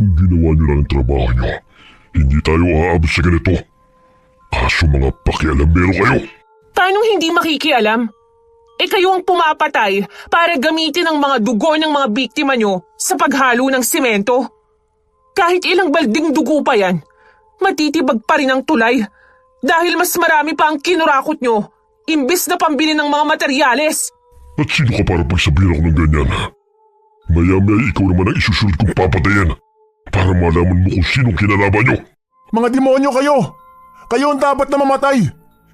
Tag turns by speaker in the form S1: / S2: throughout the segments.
S1: Kung ginawa niyo lang ang trabaho niyo, hindi tayo aabot sa ganito. Kaso mga pakialamero kayo.
S2: Paanong hindi makikialam? Kayo ang pumapatay para gamitin ang mga dugo ng mga biktima nyo sa paghalo ng simento. Kahit ilang balding dugo pa yan, matitibag pa rin ang tulay dahil mas marami pa ang kinurakot nyo imbis na pambili ng mga materyales.
S1: At sino ka para pagsabihin ako ng ganyan? Maya-maya ikaw naman ang isusunod kong papatayin para malaman mo kung sinong kinalaban nyo.
S3: Mga demonyo kayo! Kayo ang dapat na mamatay!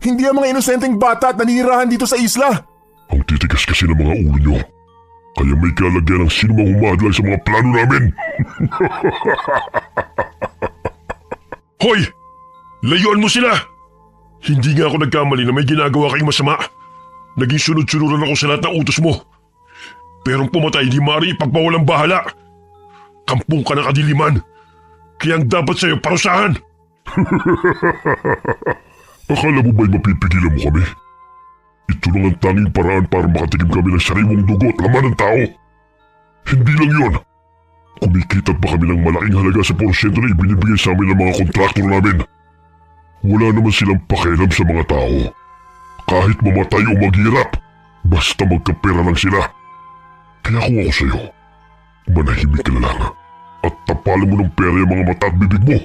S3: Hindi ang mga inosenteng bata at naninirahan dito sa isla!
S1: Ang titigas kasi ng mga ulo nyo. Kaya may kalagyan ng sino mang humadlang sa mga plano namin.
S4: Hoy! Layuan mo sila! Hindi nga ako nagkamali na may ginagawa kayong masama. Naging sunod-sunuran ako sa lahat ng utos mo. Pero ang pumatay di maaari ipagbawalang bahala. Kampung ka ng kadiliman. Kaya ang dapat sa'yo parusahan.
S1: Akala mo ba'y mapipigilan mo kami? Ito lang ang tanging paraan para makatikim kami ng sariwang dugo at laman ng tao. Hindi lang yun. Kumikita pa kami ng malaking halaga sa porsyento na ibinibigay sa amin ng mga kontraktor namin. Wala naman silang pakialam sa mga tao. Kahit mamatay o maghirap, basta magkapera lang sila. Kaya kung ako sa'yo, manahimik ka na lang at tapalan mo ng pera yung mga mata at bibig mo.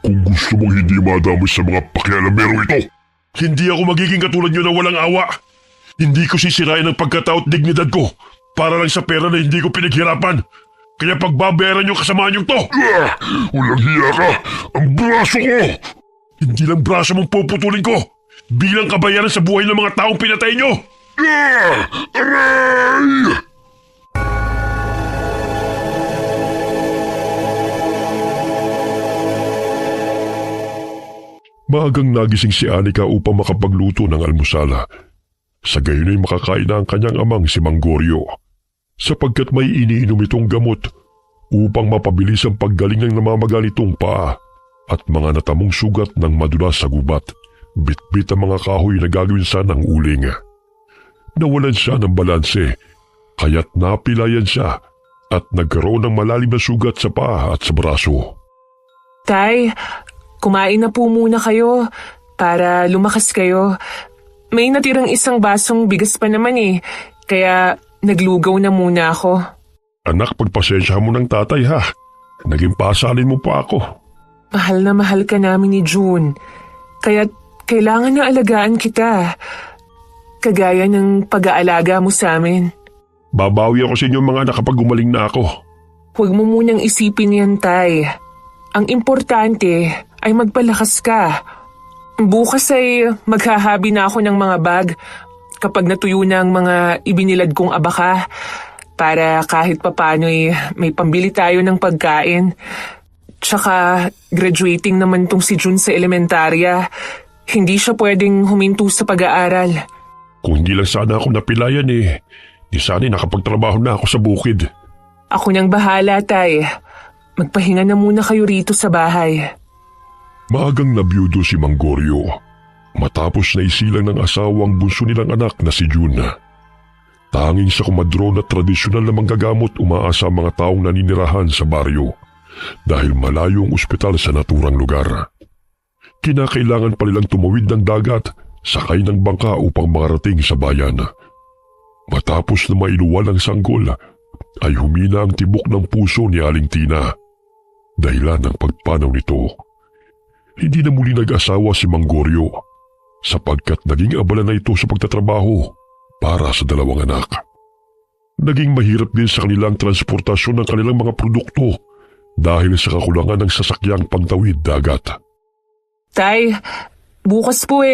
S1: Kung gusto mong hindi madamay sa mga pakialamero ito.
S4: Hindi ako magiging katulad nyo na walang awa. Hindi ko sisirain ang pagkatao at dignidad ko para lang sa pera na hindi ko pinaghirapan. Kaya pagbabayaran yung kasamaan yung to.
S1: Walang hiya ka! Ang braso ko!
S4: Hindi lang braso mong puputulin ko bilang kabayaran sa buhay ng mga taong pinatay nyo.
S1: Aray!
S4: Maagang nagising si Anika upang makapagluto ng almusala. Sa gayon ay makakain na ang kanyang amang si Manggorio, sapagkat may iniinom itong gamot upang mapabilis ang paggaling ng namamaganitong paa at mga natamong sugat ng madulas sa gubat. Bitbit ang mga kahoy na gagawin sanang uling. Nawalan siya ng balanse, kaya't napilayan siya at nagkaroon ng malalim na sugat sa paa at sa braso.
S2: Tay, kumain na po muna kayo para lumakas kayo. May natirang isang basong bigas pa naman kaya naglugaw na muna ako.
S4: Anak, pagpasensya mo ng tatay ha. Naging pasalin mo pa ako.
S2: Mahal na mahal ka namin ni June, kaya kailangan na alagaan kita. Kagaya ng pag-aalaga mo sa amin.
S4: Babawi ako sa inyo mga anak kapag gumaling na ako.
S2: Huwag mo munang isipin yan, Tay. Ang importante ay magpalakas ka. Bukas ay maghahabi na ako ng mga bag kapag natuyo na ang mga ibinilad kong abaka para kahit papano'y may pambili tayo ng pagkain. Tsaka graduating naman tong si June sa elementarya. Hindi siya pwedeng huminto sa pag-aaral.
S4: Kung hindi lang sana ako napilayan di sana'y nakapagtrabaho na ako sa bukid.
S2: Ako nang bahala, Tay. Magpahinga na muna kayo rito sa bahay.
S4: Maagang nabiyudo si Manggorio matapos na isilang ng asawang bunso nilang anak na si June. Tanging sa kumadron at tradisyonal na manggagamot umaasa ang mga taong naninirahan sa baryo dahil malayo ang ospital sa naturang lugar. Kinakailangan pa nilang tumawid ng dagat, sakay ng bangka upang makarating sa bayan. Matapos na mailuwal ang sanggol, ay humina ang tibok ng puso ni Aling Tina. Dahilan ng pagpanaw nito. Hindi na muli nag-asawa si Manggorio sapagkat naging abala na ito sa pagtatrabaho para sa dalawang anak. Naging mahirap din sa kanilang transportasyon ng kanilang mga produkto dahil sa kakulangan ng sasakyang pangtawid dagat.
S2: Tay, bukas po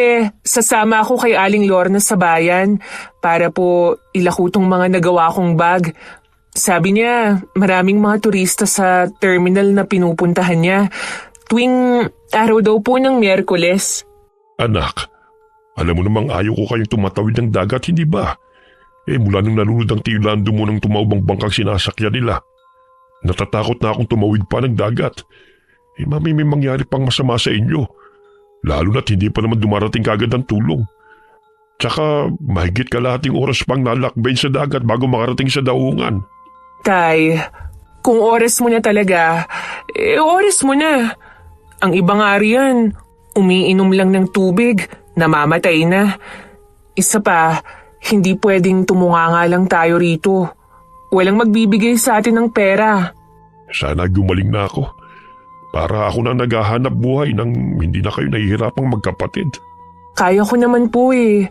S2: sasama ako kay Aling Lorna sa bayan para po ilako tong mga nagawa kong bag. Sabi niya, maraming mga turista sa terminal na pinupuntahan niya tuwing araw daw po ng Miyerkules.
S4: Anak, alam mo namang ayaw ko kayong tumatawid ng dagat, hindi ba? Mula nang nalunod ang tilando mo ng tumaubang bangkang sinasakyan nila. Natatakot na akong tumawid pa ng dagat. May mangyari pang masama sa inyo. Lalo na't hindi pa naman dumarating kagad ang tulong. Tsaka mahigit kalahating oras pang nalakbayin sa dagat bago makarating sa daungan.
S2: Tay, kung oras mo na talaga, oras mo na. Ang iba nga riyan, umiinom lang ng tubig, namamatay na. Isa pa, hindi pwedeng tumunganga lang tayo rito. Walang magbibigay sa atin ng pera.
S4: Sana gumaling na ako. Para ako na naghahanap buhay nang hindi na kayo nahihirapang magkapatid.
S2: Kaya ko naman po eh.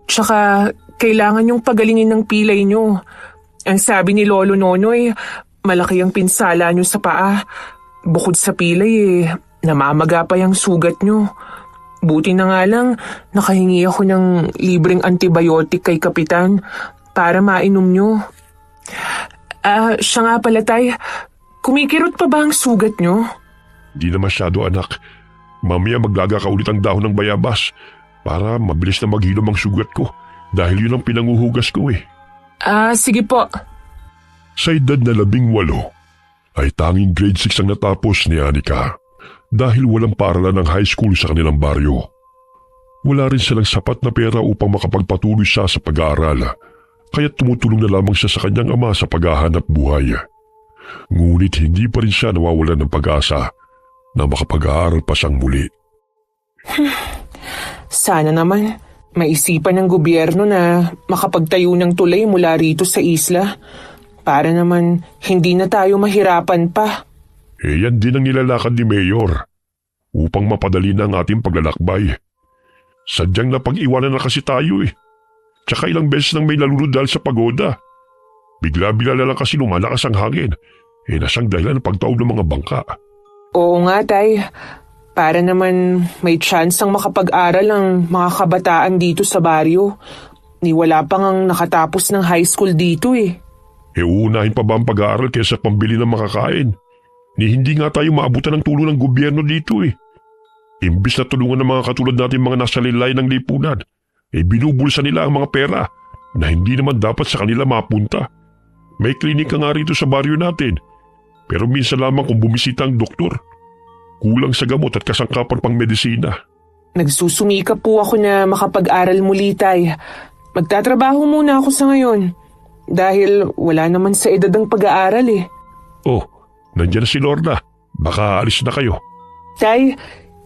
S2: Tsaka, kailangan yung pagalingin ng pilay nyo. Ang sabi ni Lolo Nonoy, malaki ang pinsala nyo sa paa. Bukod sa pilay eh, namamaga pa yung sugat nyo. Buti na nga lang, nakahingi ako ng libreng antibiotic kay Kapitan para mainom nyo. Siya nga pala, Tay, kumikirot pa ba ang sugat nyo?
S4: Di na masyado, anak. Mamaya maglaga ka ulit ang dahon ng bayabas para mabilis na maghilom ang sugat ko dahil yun ang pinanguhugas ko eh.
S2: Sige po.
S4: Sa edad na 18 ay tanging grade 6 ang natapos ni Anika dahil walang paaralan ng high school sa kanilang baryo. Wala rin silang sapat na pera upang makapagpatuloy siya sa pag-aaral, kaya tumutulong na lamang siya sa kanyang ama sa paghahanap buhay. Ngunit hindi pa rin siya nawawalan ng pag-asa na makapag-aaral pa siyang muli.
S2: Sana naman maisipan ng gobyerno na makapagtayo ng tulay mula rito sa isla para naman hindi na tayo mahirapan pa.
S4: Yan din ang nilalakad ni Mayor upang mapadali na ang ating paglalakbay. Sadyang napag-iwanan na kasi tayo eh. Tsaka ilang beses nang may nalunod dahil sa pagoda. Bigla-bigla na lang kasi lumalakas ang hangin. Nasang dahilan ng pagtaob ng mga bangka.
S2: Oo nga, Tay. Para naman may chance ang makapag-aral ang mga kabataan dito sa baryo. Ni wala pang ang nakatapos ng high school dito eh.
S4: Uunahin pa ba ang pag-aaral kaysa pambili ng makakain? Ni hindi nga tayo maabutan ng tulong ng gobyerno dito eh. Imbis na tulungan ng mga katulad natin mga nasa lilayan ng lipunan, binubulsa nila ang mga pera na hindi naman dapat sa kanila mapunta. May klinika nga rito sa baryo natin, pero minsan lamang kung bumisita ang doktor. Kulang sa gamot at kasangkapan pang medisina.
S2: Nagsusumikap po ako na makapag-aral muli, Tay. Magtatrabaho muna ako sa ngayon. Dahil wala naman sa edad ang pag-aaral eh.
S4: Oh, nandiyan na si Lorna. Baka alis na kayo.
S2: Tay,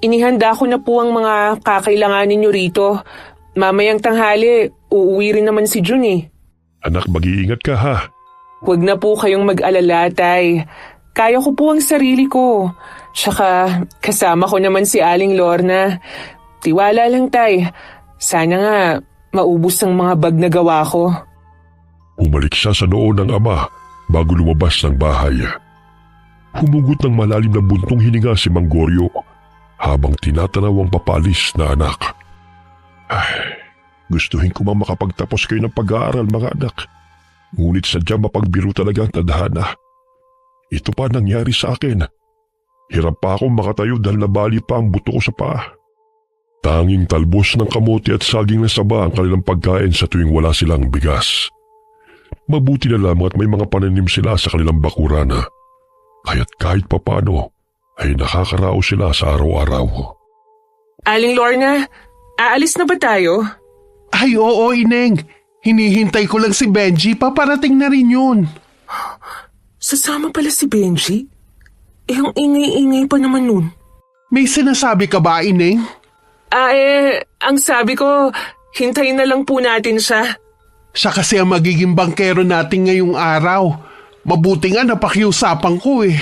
S2: inihanda ko na po ang mga kakailanganin nyo rito. Mamayang tanghali, uuwi rin naman si Jun eh.
S4: Anak, mag-iingat ka ha.
S2: Huwag na po kayong mag-alala, Tay. Kaya ko po ang sarili ko. Tsaka kasama ko naman si Aling Lorna. Tiwala lang, Tay. Sana nga maubos ang mga bag na gawa ko.
S4: Umalik siya sa noo ng ama bago lumabas ng bahay. Humugot ng malalim na buntong hininga si Mang Goryo habang tinatanaw ang papalis na anak. Gustuhin ko mang makapagtapos kayo ng pag-aaral mga anak. Ngunit sadyang mapagbiro talaga ang tadhana. Ito pa nangyari sa akin. Hirap pa akong makatayo dahil nabali pa ang buto ko sa paa. Tanging talbos ng kamote at saging na saba ang kanilang pagkain sa tuwing wala silang bigas. Mabuti na lamang at may mga pananim sila sa kanilang bakurana. Kaya't kahit papano ay nakakaraos sila sa araw-araw.
S2: Aling Lorna, aalis na ba tayo?
S5: Ay oo, Ineng. Hinihintay ko lang si Benji. Paparating na rin yun.
S2: Sasama pala si Benji? Ang ingay-ingay pa naman nun.
S5: May sinasabi ka ba, Ineng?
S2: Ang sabi ko, hintayin na lang po natin siya.
S5: Siya kasi ang magiging bangkero natin ngayong araw. Mabuti nga napakiusapan ko eh.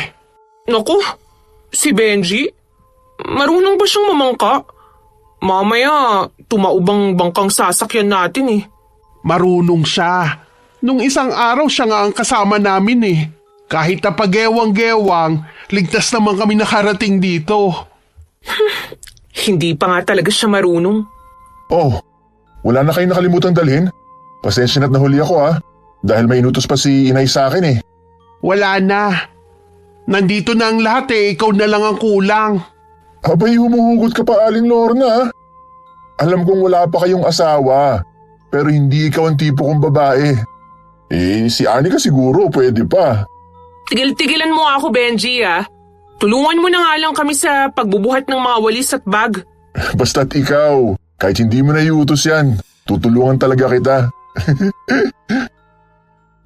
S2: Naku, si Benji? Marunong ba siyang mamangka? Mamaya, tumaubang bangkang sasakyan natin eh.
S5: Marunong siya. Nung isang araw siya nga ang kasama namin eh. Kahit na pagewang-gewang, ligtas naman kami nakarating dito.
S2: Hindi pa nga talaga siya marunong.
S3: Oh, wala na kayong nakalimutang dalhin? Pasensya na't nahuli ako dahil may inutos pa si inay sa akin eh.
S5: Wala na. Nandito na ang lahat eh, ikaw na lang ang kulang.
S3: Abay, humuhugot ka pa, Aling Lorna. Alam kong wala pa kayong asawa, pero hindi ikaw ang tipo kong babae. Si Anika siguro, pwede pa.
S2: Tigil-tigilan mo ako, Benji Tulungan mo na nga lang kami sa pagbubuhat ng mga walis at bag.
S3: Basta't ikaw, kahit hindi mo na iutos yan, tutulungan talaga kita.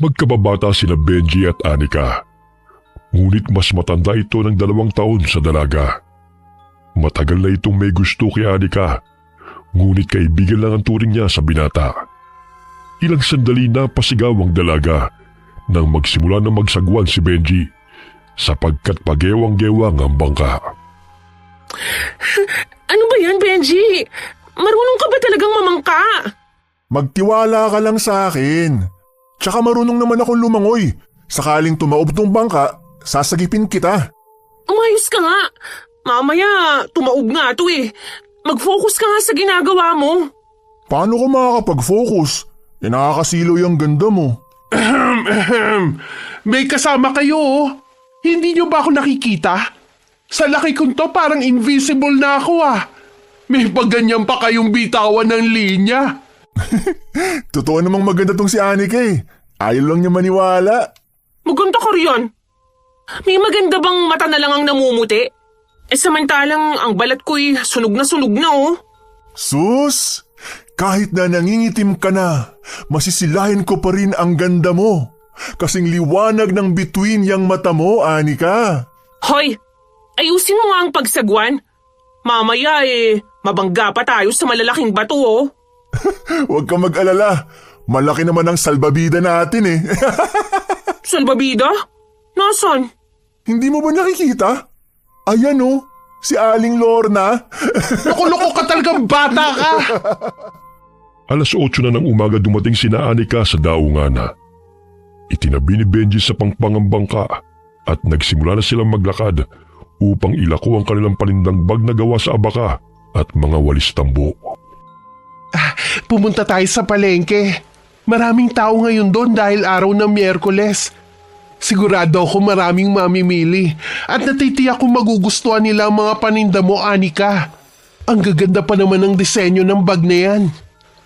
S4: Magkababata sina Benji at Anika. Ngunit mas matanda ito ng 2 taon sa dalaga. Matagal na itong may gusto kay Anika, ngunit kaibigan lang ang turing niya sa binata. Ilang sandali na pasigaw ang dalaga nang magsimula na magsagwan si Benji sapagkat pagewang-gewang ang bangka.
S2: Ano ba yan, Benji? Marunong ka ba talagang mamangka?
S3: Magtiwala ka lang sa akin. Tsaka marunong naman akong lumangoy. Sakaling tumaob tong bangka, sasagipin kita.
S2: Umayos ka nga. Mamaya, tumaob nga to eh. Mag-focus ka nga sa ginagawa mo.
S3: Paano ko makakapag-focus? Nakakasilaw yung ganda mo.
S5: May kasama kayo oh. Hindi niyo ba ako nakikita? Sa laki kong to parang invisible na ako ah. May pagganyan pa kayong bitawan ng linya.
S3: Totoo namang maganda tong si Anika eh. Ayaw lang niya maniwala.
S2: Maganda ka riyan. May maganda bang mata na lang ang namumuti? Samantalang ang balat ko'y sunog na oh.
S3: Sus! Kahit na nangingitim ka na, masisilahin ko pa rin ang ganda mo. Kasing liwanag ng bituin yang mata mo, Anika.
S2: Hoy! Ayusin mo nga ang pagsagwan. Mamaya mabangga pa tayo sa malalaking bato oh.
S3: Huwag kang mag-alala. Malaki naman ang salbabida natin eh.
S2: Salbabida? Nasaan?
S3: Hindi mo ba nakikita? Ayan oh, si Aling Lorna.
S5: Loko-loko ka talagang bata ka.
S4: 8:00 na ng umaga dumating sina Anika sa daungan. Itinabi ni Benji sa pangpangang bangka at nagsimula na silang maglakad upang ilako ang kanilang panindang bag na gawa sa abaka at mga walis tambo.
S5: Pumunta tayo sa palengke. Maraming tao ngayon doon dahil araw ng Miyerkules. Sigurado ako maraming mamimili at natitiyak kong magugustuhan nila ang mga paninda mo, Anika. Ang gaganda pa naman ng disenyo ng bag na yan.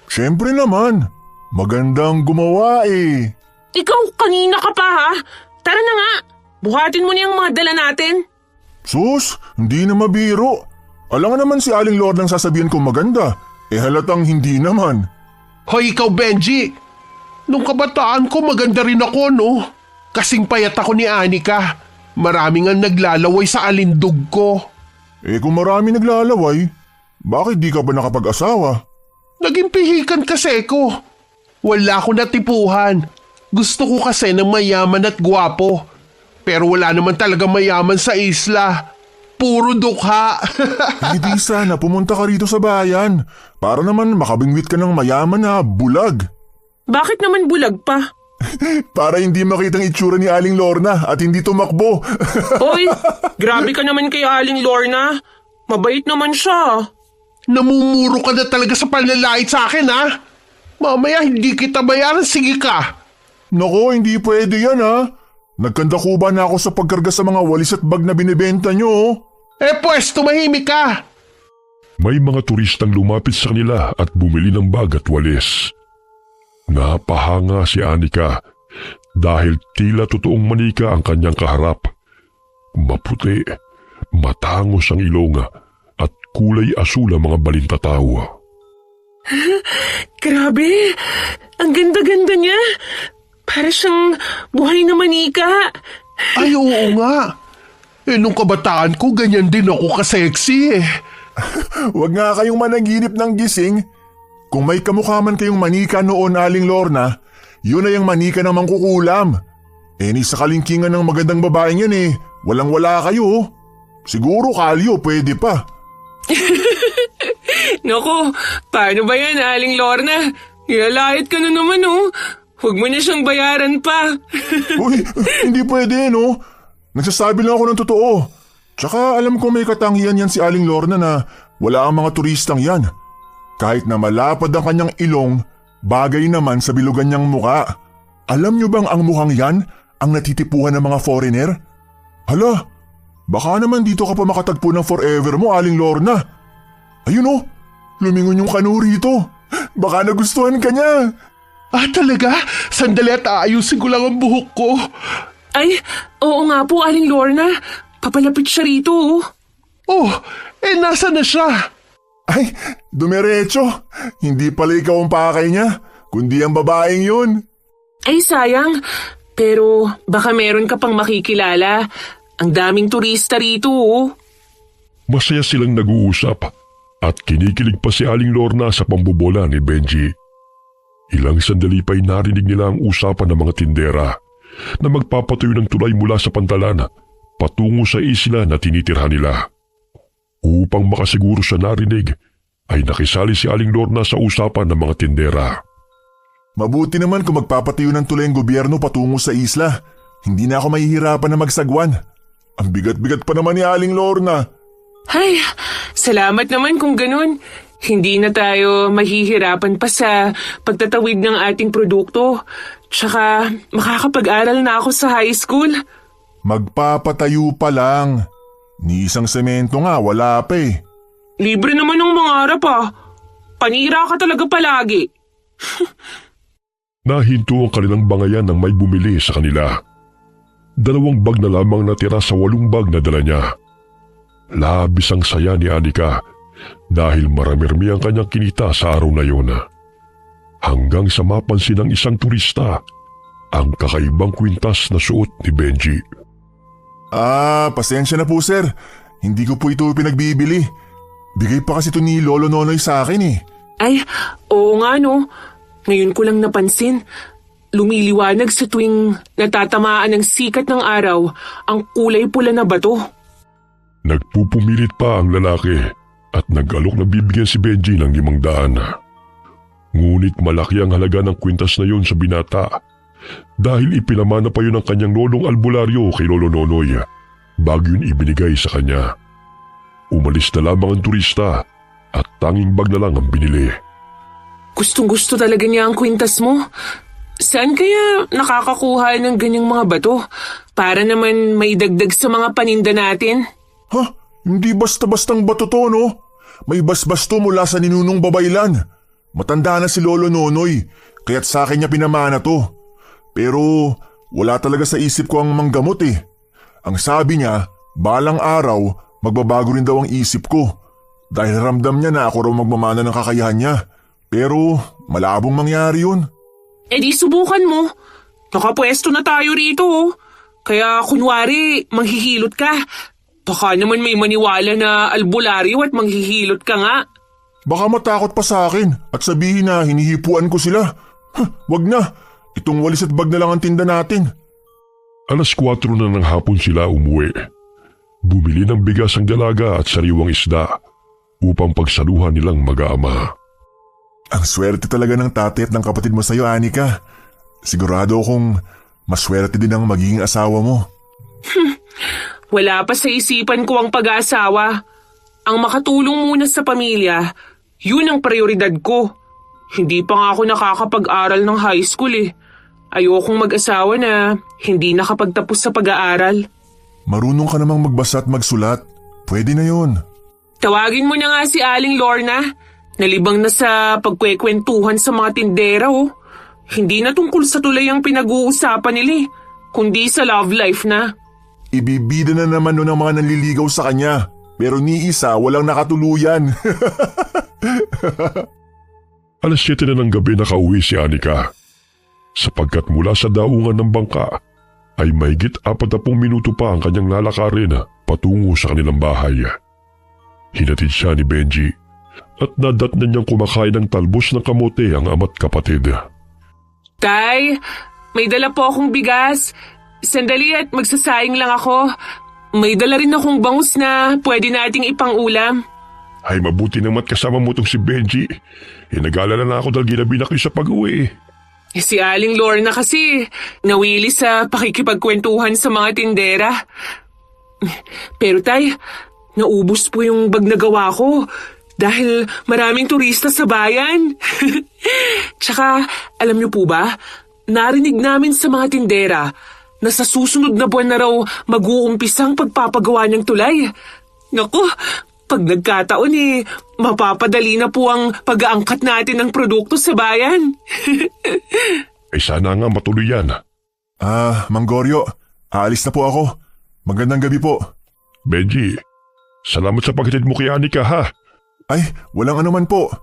S3: Siyempre naman. Magandang gumawa eh.
S2: Ikaw kanina ka pa ha? Tara na nga. Buhatin mo niyang mga dala natin.
S3: Sus, hindi na mabiro. Alam nga naman si Aling Lorna ang sasabihin kong maganda. Halatang hindi naman.
S5: Hoy ikaw, Benji! Nung kabataan ko maganda rin ako, no? Kasing payat ako ni Anika. Maraming ang naglalaway sa alindog ko.
S3: Kung marami naglalaway, bakit di ka ba nakapag-asawa?
S5: Naging pihikan kasi ko. Wala ko natipuhan. Gusto ko kasi ng mayaman at gwapo. Pero wala naman talaga mayaman sa isla. Puro dukha.
S3: Hindi sana pumunta ka rito sa bayan para naman makabingwit ka ng mayaman na bulag.
S2: Bakit naman bulag pa?
S3: Para hindi makitang itsura ni Aling Lorna at hindi tumakbo.
S2: Hoy, grabe ka naman kay Aling Lorna. Mabait naman siya.
S5: Namumuro ka na talaga sa panlalait sa akin, ha? Mamaya hindi kita bayaran, sige ka.
S3: Nako, hindi pwede yan ha. Nagkandakuba na ako sa pagkarga sa mga walis at bag na binibenta nyo.
S5: Pues, tumahimik ka.
S4: May mga turistang lumapit sa kanila at bumili ng bag at walis. Napahanga si Anika dahil tila totoong manika ang kanyang kaharap. Maputi, matangos ang ilong at kulay asul ang mga balintataw.
S2: Grabe, ang ganda-ganda niya. Para siyang buhay na manika.
S5: Ay, oo nga. Nung kabataan ko, ganyan din ako ka-sexy eh.
S3: Huwag nga kayong managinip ng gising. Kung may kamukha man kayong manika noon, Aling Lorna, yun ay ang manika ng mangkukulam. Ni sa kalingkingan ng magandang babaeng yan walang-wala kayo. Siguro kalyo, pwede pa.
S2: Naku, paano ba yan, Aling Lorna? Ilalait ka na naman Huwag mo na siyang bayaran pa.
S3: Uy, hindi pwede no. Nagsasabi lang ako ng totoo. Tsaka alam ko may katangian yan si Aling Lorna na wala ang mga turistang yan. Kahit na malapad ang kanyang ilong, bagay naman sa bilugan niyang muka. Alam niyo bang ang mukhang yan ang natitipuhan ng mga foreigner? Hala, baka naman dito ka pa makatagpo ng forever mo, Aling Lorna. Ayun lumingon yung kanu rito. Baka nagustuhan ka niya.
S5: Talaga? Sandali at aayusin ko lang ang buhok ko.
S2: Ay, oo nga po, Aling Lorna. Papalapit siya rito.
S5: Nasa na siya?
S3: Ay, dumiretso. Hindi pala ikaw ang pakay niya, kundi ang babaeng yun.
S2: Ay, sayang. Pero baka meron ka pang makikilala. Ang daming turista rito, oh.
S4: Masaya silang nag-uusap at kinikilig pa si Aling Lorna sa pambobola ni Benji. Ilang sandali pa'y narinig nila ang usapan ng mga tindera na magpapatuyo ng tulay mula sa pantalan patungo sa isla na tinitirhan nila. Upang makasiguro sa narinig, ay nakisali si Aling Lorna sa usapan ng mga tindera.
S3: Mabuti naman kung magpapatayo ng tulay ang gobyerno patungo sa isla. Hindi na ako mahihirapan na magsagwan. Ang bigat-bigat pa naman ni Aling Lorna.
S2: Ay, salamat naman kung ganun. Hindi na tayo mahihirapan pa sa pagtatawid ng ating produkto. Tsaka makakapag-aral na ako sa high school.
S3: Magpapatayo pa lang. Ni isang semento nga, wala pa eh.
S2: Libre naman ng mangarap ah. Panira ka talaga palagi.
S4: Nahinto ang kanilang bangayan nang may bumili sa kanila. 2 bag na lamang natira sa 8 bag na dala niya. Labis ang saya ni Anika dahil marami-rami ang kanyang kinita sa araw na yun. Hanggang sa mapansin ng isang turista ang kakaibang kwintas na suot ni Benji.
S3: Pasensya na po sir. Hindi ko po ito pinagbibili. Bigay pa kasi ito ni Lolo Nonoy sa akin eh.
S2: Ay, oo nga no. Ngayon ko lang napansin. Lumiliwanag sa tuwing natatamaan ng sikat ng araw ang kulay pula na bato.
S4: Nagpupumilit pa ang lalaki at nag-alok na bibigyan si Benji ng 500. Ngunit malaki ang halaga ng kwintas na yun sa binata dahil ipinamana pa yun ng kanyang lolong albularyo kay Lolo Nonoy bago yun ibinigay sa kanya. Umalis na lamang ang turista at tanging bag na lang ang binili.
S2: Gustong-gusto talaga niya ang kwintas mo. Saan kaya nakakakuha ng ganyang mga bato? Para naman may dagdag sa mga paninda natin.
S3: Ha? Hindi basta-bastang bato to no? May basbasto mula sa ninunong babaylan. Matanda na si Lolo Nonoy, kaya't sa akin niya pinamana to. Pero wala talaga sa isip ko ang manggamot eh. Ang sabi niya, balang araw, magbabago rin daw ang isip ko. Dahil ramdam niya na ako raw magmamana ng kakayahan niya. Pero malabong mangyari yun.
S2: Eh di subukan mo. Nakapwesto na tayo rito oh. Kaya kunwari, manghihilot ka. Baka naman may maniwala na albularyo at manghihilot ka nga.
S3: Baka matakot pa sa akin at sabihin na hinihipuan ko sila. Wag na. Itong walis at bag na lang ang tinda natin.
S4: 4:00 na ng hapon sila umuwi. Bumili ng bigas ang dalaga at sariwang isda upang pagsaluhan nilang mag-aama.
S3: Ang swerte talaga ng tatay at ng kapatid mo sa'yo, Anika. Sigurado akong maswerte din ang magiging asawa mo.
S2: Wala pa sa isipan ko ang pag-aasawa. Ang makatulong muna sa pamilya, yun ang prioridad ko. Hindi pa nga ako nakakapag-aral ng high school eh. Ayokong mag-asawa na hindi nakapagtapos sa pag-aaral.
S3: Marunong ka namang magbasa at magsulat. Pwede na yun.
S2: Tawagin mo na nga si Aling Lorna. Nalibang na sa pagkwekwentuhan sa mga tindera oh. Hindi na tungkol sa tulay ang pinag-uusapan nila eh, kundi sa love life na.
S3: Ibibida na naman nun ang mga nanliligaw sa kanya. Pero ni isa walang nakatuluyan.
S4: 7:00 na ng gabi nakauwi si Anika. Sapagkat mula sa daungan ng bangka ay mahigit 40 minuto pa ang kanyang lalakarin patungo sa kanilang bahay. Hinatid siya ni Benji at nadatnan niyang kumakain ng talbos ng kamote ang ama't kapatid.
S2: Tay, may dala po akong bigas. Sandali at magsasayang lang ako. May dala rin akong bangus na pwede nating ipang-ulam.
S4: Ay mabuti naman kasama mo itong si Benji. Nag-alala na ako dahil ginabi na kayo sa pag-uwi.
S2: Si Aling Lorna kasi nawili sa pakikipagkwentuhan sa mga tindera. Pero tay, naubos po yung bag na gawa ko dahil maraming turista sa bayan. Tsaka, alam niyo po ba, narinig namin sa mga tindera na sa susunod na buwan na raw mag-uumpisang pagpapagawa ng tulay. Naku, pag nagkataon mapapadali na po ang pag-aangkat natin ng produkto sa bayan.
S4: Ay sana nga matuloy yan.
S3: Mang Goryo, aalis na po ako. Magandang gabi po.
S4: Benji, salamat sa paghatid mo kay Anika ha.
S3: Ay, walang anuman po.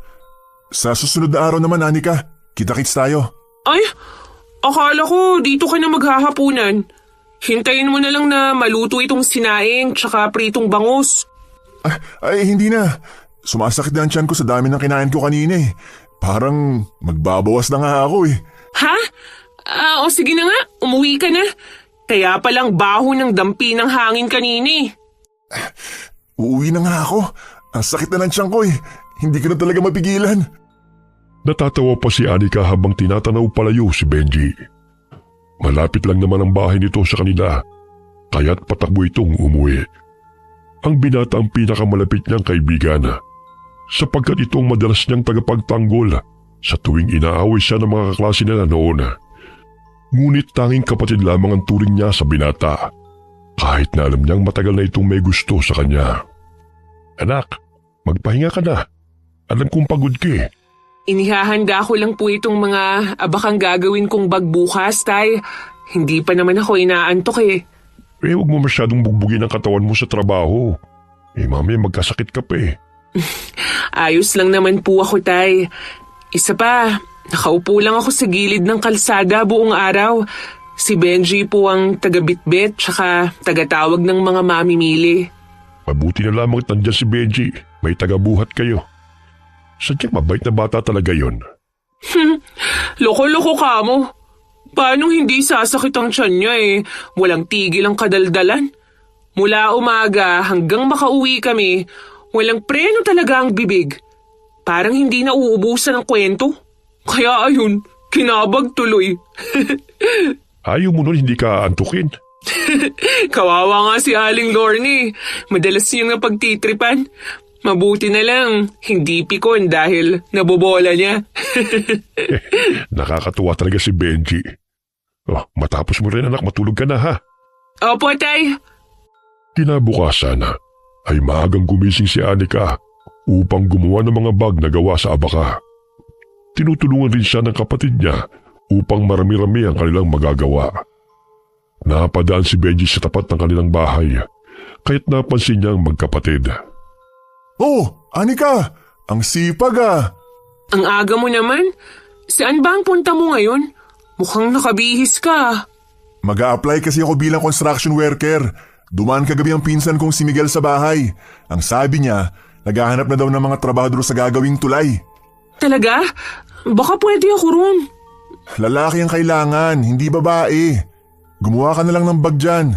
S3: Sa susunod na araw naman, Anika, kita-kits tayo.
S2: Ay, Akala ko dito ka na maghahapunan. Hintayin mo na lang na maluto itong sinaing tsaka pritong bangus.
S3: Ay, hindi na. Sumasakit na ang tiyan ko sa dami ng kinain ko kanina eh. Parang magbabawas na nga ako eh.
S2: Ha? O sige na nga, umuwi ka na. Kaya palang baho ng dampi ng hangin kanina eh.
S3: Uuwi na nga ako. Ang sakit na ng tiyan ko eh. Hindi ko na talaga mapigilan.
S4: Natatawa pa si Anika habang tinatanaw palayo si Benji. Malapit lang naman ang bahay nito sa kanila, kaya't patakbo itong umuwi. Ang binata ang pinakamalapit niyang kaibigan, sapagkat itong madalas niyang tagapagtanggol sa tuwing inaaway siya ng mga kaklase nila noon. Ngunit tanging kapatid lamang ang turing niya sa binata, kahit na alam niyang matagal na itong may gusto sa kanya. Anak, magpahinga ka na. Alam kong pagod ka eh.
S2: Inihahanda ko lang po itong mga abakang gagawin kong bag bukas, Tay. Hindi pa naman ako inaantok eh.
S4: Huwag mo masyadong bugbugin ang katawan mo sa trabaho. Mamaya magkasakit ka pa eh.
S2: Ayos lang naman po ako, Tay. Isa pa, nakaupo lang ako sa gilid ng kalsada buong araw. Si Benji po ang taga-bitbit tsaka taga-tawag ng mga mamimili.
S4: Mabuti na lamang at nandyan si Benji. May taga-buhat kayo. Sadyang mabait na bata talaga yon.
S2: Loko-loko ka mo. Paano hindi sasakit ang tiyan niya eh? Walang tigil ang kadaldalan. Mula umaga hanggang makauwi kami, walang preno talaga ang bibig. Parang hindi na uubusan ang kwento. Kaya ayun, kinabag tuloy.
S4: Ayaw mo nun hindi ka antukin.
S2: Kawawa nga si Aling Lorne. Madalas niyang napagtitripan. Mabuti na lang, hindi pikon dahil nabobola niya.
S4: Nakakatuwa talaga si Benji. Matapos mo rin anak, matulog ka na ha.
S2: Opo, Tay.
S4: Kinabukasan ay maagang gumising si Anika upang gumawa ng mga bag na gawa sa abaka. Tinutulungan rin siya ng kapatid niya upang marami-rami ang kanilang magagawa. Napadaan si Benji sa tapat ng kanilang bahay, kaya't napansin niyang magkapatid.
S3: Oh, Anika! Ang sipag ah!
S2: Ang aga mo naman. Saan ba ang punta mo ngayon? Mukhang nakabihis ka.
S3: Mag-a-apply kasi ako bilang construction worker. Dumaan kagabi ang pinsan kong si Miguel sa bahay. Ang sabi niya, naghahanap na daw ng mga trabahador sa gagawing tulay.
S2: Talaga? Baka pwede ako ron.
S3: Lalaki ang kailangan, hindi babae. Gumawa ka na lang ng bag dyan.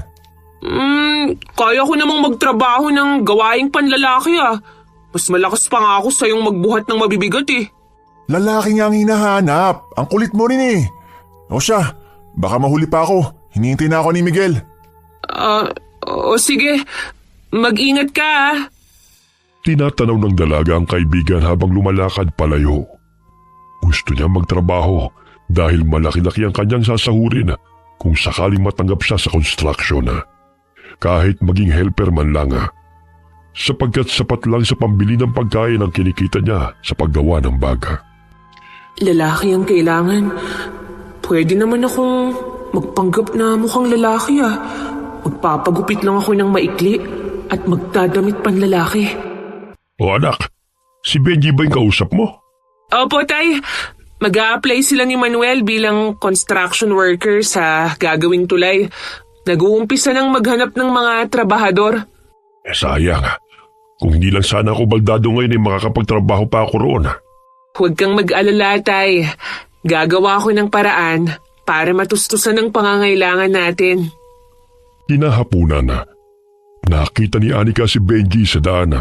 S2: Kaya ko namang magtrabaho ng gawaing panlalaki ah. Mas malakas pa nga ako sa yung magbuhat ng mabibigat eh.
S3: Lalaki nga ang hinahanap. Ang kulit mo rin eh. O siya, baka mahuli pa ako. Hinihintay na ako ni Miguel.
S2: O sige. Mag-ingat ka ah.
S4: Tinatanaw ng dalaga ang kaibigan habang lumalakad palayo. Gusto niya magtrabaho dahil malaki-laki ang kanyang sasahurin kung sakaling matanggap siya sa construction. Kahit maging helper man lang, sapagkat sapat lang sa pambili ng pagkain ang kinikita niya sa paggawa ng bag.
S2: Lalaki ang kailangan. Pwede naman akong magpanggap na mukhang lalaki ah. Magpapagupit lang ako ng maikli at magdadamit panlalaki.
S4: O anak, si Benji ba yung kausap mo?
S2: Opo, Tay. Mag-a-apply sila ni Manuel bilang construction worker sa gagawing tulay. Nag-uumpisa nang maghanap ng mga trabahador.
S4: Sayang. Kung hindi lang sana ako baldado ngayon ay makakapagtrabaho pa ako roon.
S2: Huwag kang mag-alala, Tay. Gagawa ko ng paraan para matustusan ang pangangailangan natin.
S4: Kinahapunan, nakita ni Anika si Benji sa daan,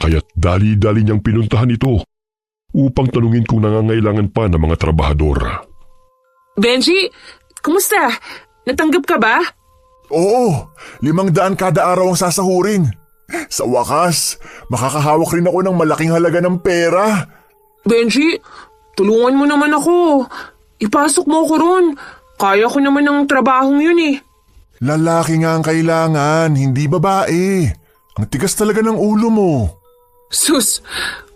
S4: kaya't dali-dali niyang pinuntahan ito upang tanungin kung nangangailangan pa ng mga trabahador.
S2: Benji, kumusta? Natanggap ka ba?
S3: Oo, 500 kada araw ang sasahurin. Sa wakas, makakahawak rin ako ng malaking halaga ng pera.
S2: Benji, tulungan mo naman ako. Ipasok mo ako ron. Kaya ko naman ng trabahong yun eh.
S3: Lalaki nga ang kailangan, hindi babae. Ang tigas talaga ng ulo mo.
S2: Sus,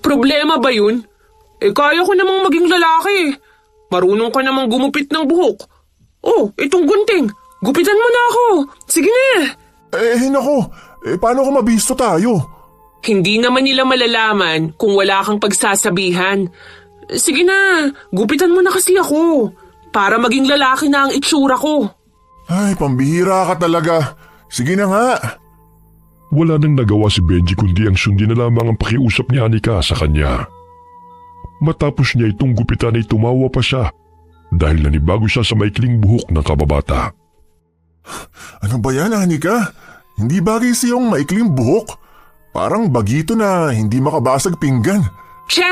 S2: problema ba yun? Kaya ko namang maging lalaki. Marunong ka namang gumupit ng buhok. Oh, itong gunting. Gupitan mo na ako. Sige na.
S3: Naku, paano kung mabisto tayo?
S2: Hindi naman nila malalaman kung wala kang pagsasabihan. Sige na, gupitan mo na kasi ako. para maging lalaki na ang itsura ko.
S3: Ay, pambihira ka talaga. Sige na nga.
S4: Wala nang nagawa si Benji kundi ang sundin na lamang ang pakiusap ni Anika sa kanya. Matapos niya itong gupitan ay tumawa pa siya dahil nanibago siya sa maikling buhok ng kababata.
S3: Ano ba yan, Anika? Hindi bagay sa iyong maikling buhok. Parang bagito na hindi makabasag pinggan.
S2: Tse!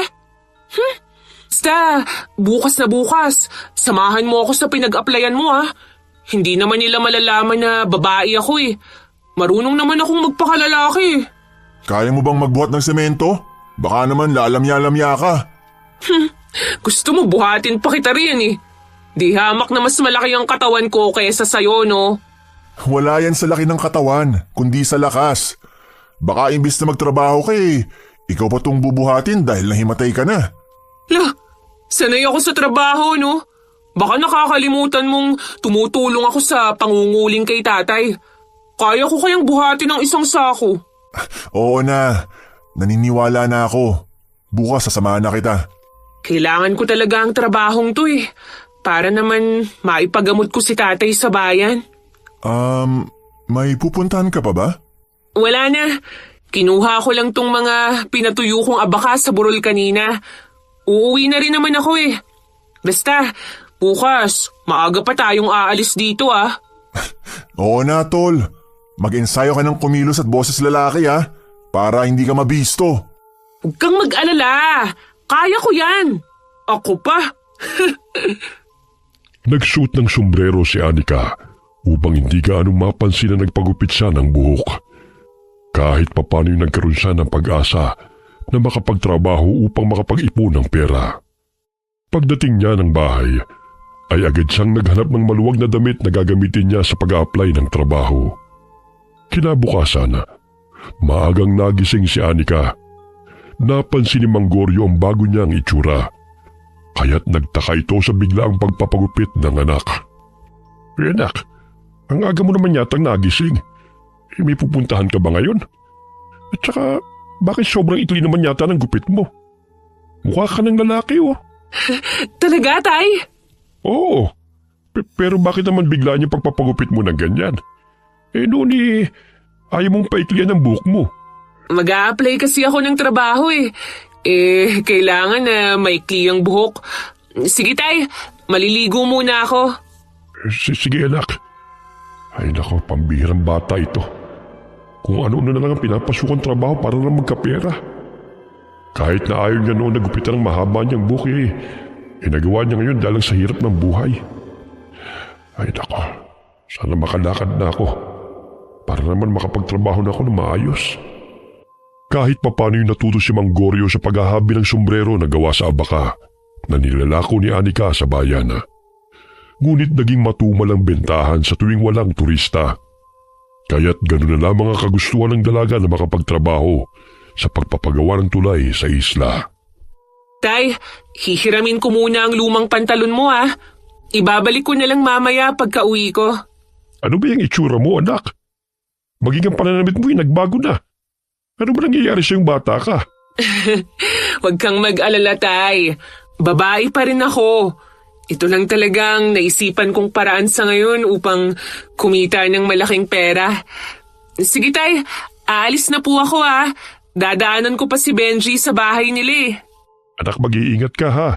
S2: Basta, bukas na bukas. Samahan mo ako sa pinag-applyan mo ha. Hindi naman nila malalaman na babae ako eh. Marunong naman akong magpakalalaki.
S3: Kaya mo bang magbuhat ng semento? Baka naman lalamya-lamya ka.
S2: Gusto mo buhatin pa kita rin eh. Di hamak na mas malaki ang katawan ko kaysa sa'yo, no?
S3: Wala yan sa laki ng katawan, kundi sa lakas. Baka imbis na magtrabaho ka ikaw pa tong bubuhatin dahil nahimatay ka na.
S2: Lah, sanay ako sa trabaho, no? Baka nakakalimutan mong tumutulong ako sa pangunguling kay tatay. Kaya ko kayang buhatin ng isang sako.
S3: Oo na, naniniwala na ako. Bukas sasamahan na kita.
S2: Kailangan ko talaga ang trabahong to eh. Para naman maipagamot ko si tatay sa bayan.
S3: May pupuntahan ka pa ba?
S2: Wala na. Kinuha ko lang tong mga pinatuyo kong abaka sa burol kanina. Uuwi na rin naman ako eh. Basta, bukas, maaga pa tayong aalis dito ah.
S3: Oo na, tol. Mag-ensayo ka ng kumilos at boses lalaki para hindi ka mabisto.
S2: Huwag kang mag-alala. Kaya ko yan. Ako pa.
S4: Nagsuot ng sombrero si Anika upang hindi gaanong mapansin na nagpagupit siya ng buhok. Kahit papano'y nagkaroon siya ng pag-asa na makapagtrabaho upang makapag-ipon ng pera. Pagdating niya ng bahay, ay agad siyang naghanap ng maluwag na damit na gagamitin niya sa pag-a-apply ng trabaho. Kinabukasan, maagang nagising si Anika. Napansin ni Manggoryo ang bago niyang itsura. Kaya't nagtaka ito sa biglaang pagpapagupit ng anak. Anak, ang aga mo naman yatang nagising. May pupuntahan ka ba ngayon? At saka, bakit sobrang ikli naman yata ng gupit mo? Mukha ka ng lalaki
S2: Talaga, tay?
S4: Oo. Pero bakit naman bigla niya pagpapagupit mo ng ganyan? Noon ayaw mong paiklian ang buhok mo.
S2: Mag-a-apply kasi ako ng trabaho eh. Kailangan na maikli ang buhok. Sige tay, maliligo muna ako.
S4: Sige anak. Ay nako, pambihirang bata ito. Kung ano-ano na lang ang pinapasukan trabaho para lang magkapera. Kahit na ayaw niya noon nagupitan ng mahaba niyang buhok nagawa niya ngayon dahil sa hirap ng buhay. Ay nako, sana makalakad na ako para naman makapagtrabaho na ako na maayos. Kahit papano'y natuto si Manggoryo sa paghahabi ng sombrero na gawa sa abaka na nilalako ni Anika sa bayan. Ngunit naging matumal ang bentahan sa tuwing walang turista. Kaya't gano'n na lamang ang kagustuhan ng dalaga na makapagtrabaho sa pagpapagawa ng tulay sa isla.
S2: Tay, hihiramin ko muna ang lumang pantalon mo Ibabalik ko na lang mamaya pagka-uwi ko.
S4: Ano ba yung itsura mo, anak? Maging ang pananamit mo nagbago na. Ano ba nangyayari sa yung bata ka?
S2: Huwag kang mag-alala, tay. Babae pa rin ako. Ito lang talagang naisipan kong paraan sa ngayon upang kumita ng malaking pera. Sige, tay. Aalis na po ako Dadaanan ko pa si Benji sa bahay nila
S4: Anak, mag-iingat ka ha.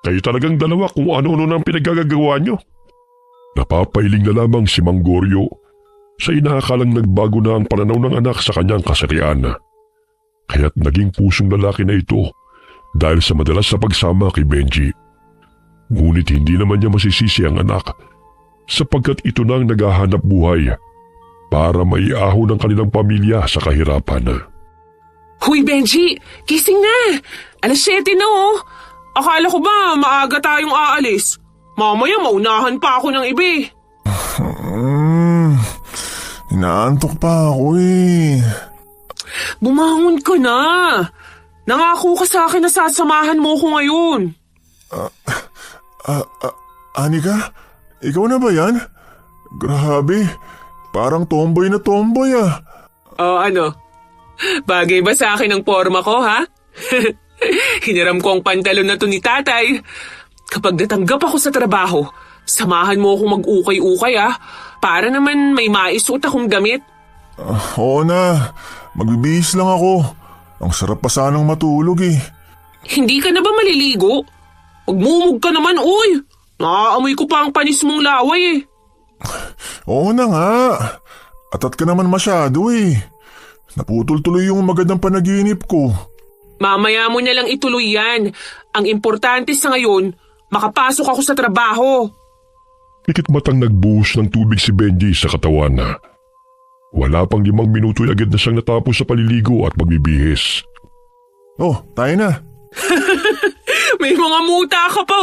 S4: Kayo talagang dalawa kung ano-ano nang pinaggagawa nyo. Napapailing na lamang si Manggoryo sa inakalang nagbago na ang pananaw ng anak sa kanyang kasarian. Kaya't naging pusong lalaki na ito dahil sa madalas na pagsama kay Benji. Ngunit hindi naman niya masisisi ang anak sapagkat ito na ang naghahanap buhay para maiahon ang kanilang pamilya sa kahirapan.
S2: Huy, Benji! Gising na! 7:00 na Akala ko ba maaga tayong aalis? Mamaya maunahan pa ako ng iba
S3: Inaantok pa ako
S2: Bumangon ka na! Nangako ka sa akin na sasamahan mo ko ngayon.
S3: Anika, ikaw na ba yan? Grabe, parang tomboy na tomboy
S2: Ano? Bagay ba sa akin ang forma ko, ha? Hiniram ko ang pantalon na to ni tatay. kapag natanggap ako sa trabaho, samahan mo akong mag-ukay-ukay para naman may maisuot akong damit.
S3: Oo na, magbibihis lang ako. Ang sarap pa sanang matulog eh.
S2: Hindi ka na ba maliligo? Magmumug ka naman, uy! Naaamoy ko pa ang panis mong laway eh.
S3: Oo na nga. Atat ka naman masyado eh. Naputol tuloy yung magandang panaginip ko.
S2: Mamaya mo na lang ituloy yan. Ang importante sa ngayon, makapasok ako sa trabaho.
S4: Pikit matang nagbuhos ng tubig si Benji sa katawan. Wala pang 5 minuto ay agad na siyang natapos sa paliligo at magbibihis.
S3: Oh, tayo na.
S2: May mga muta ka pa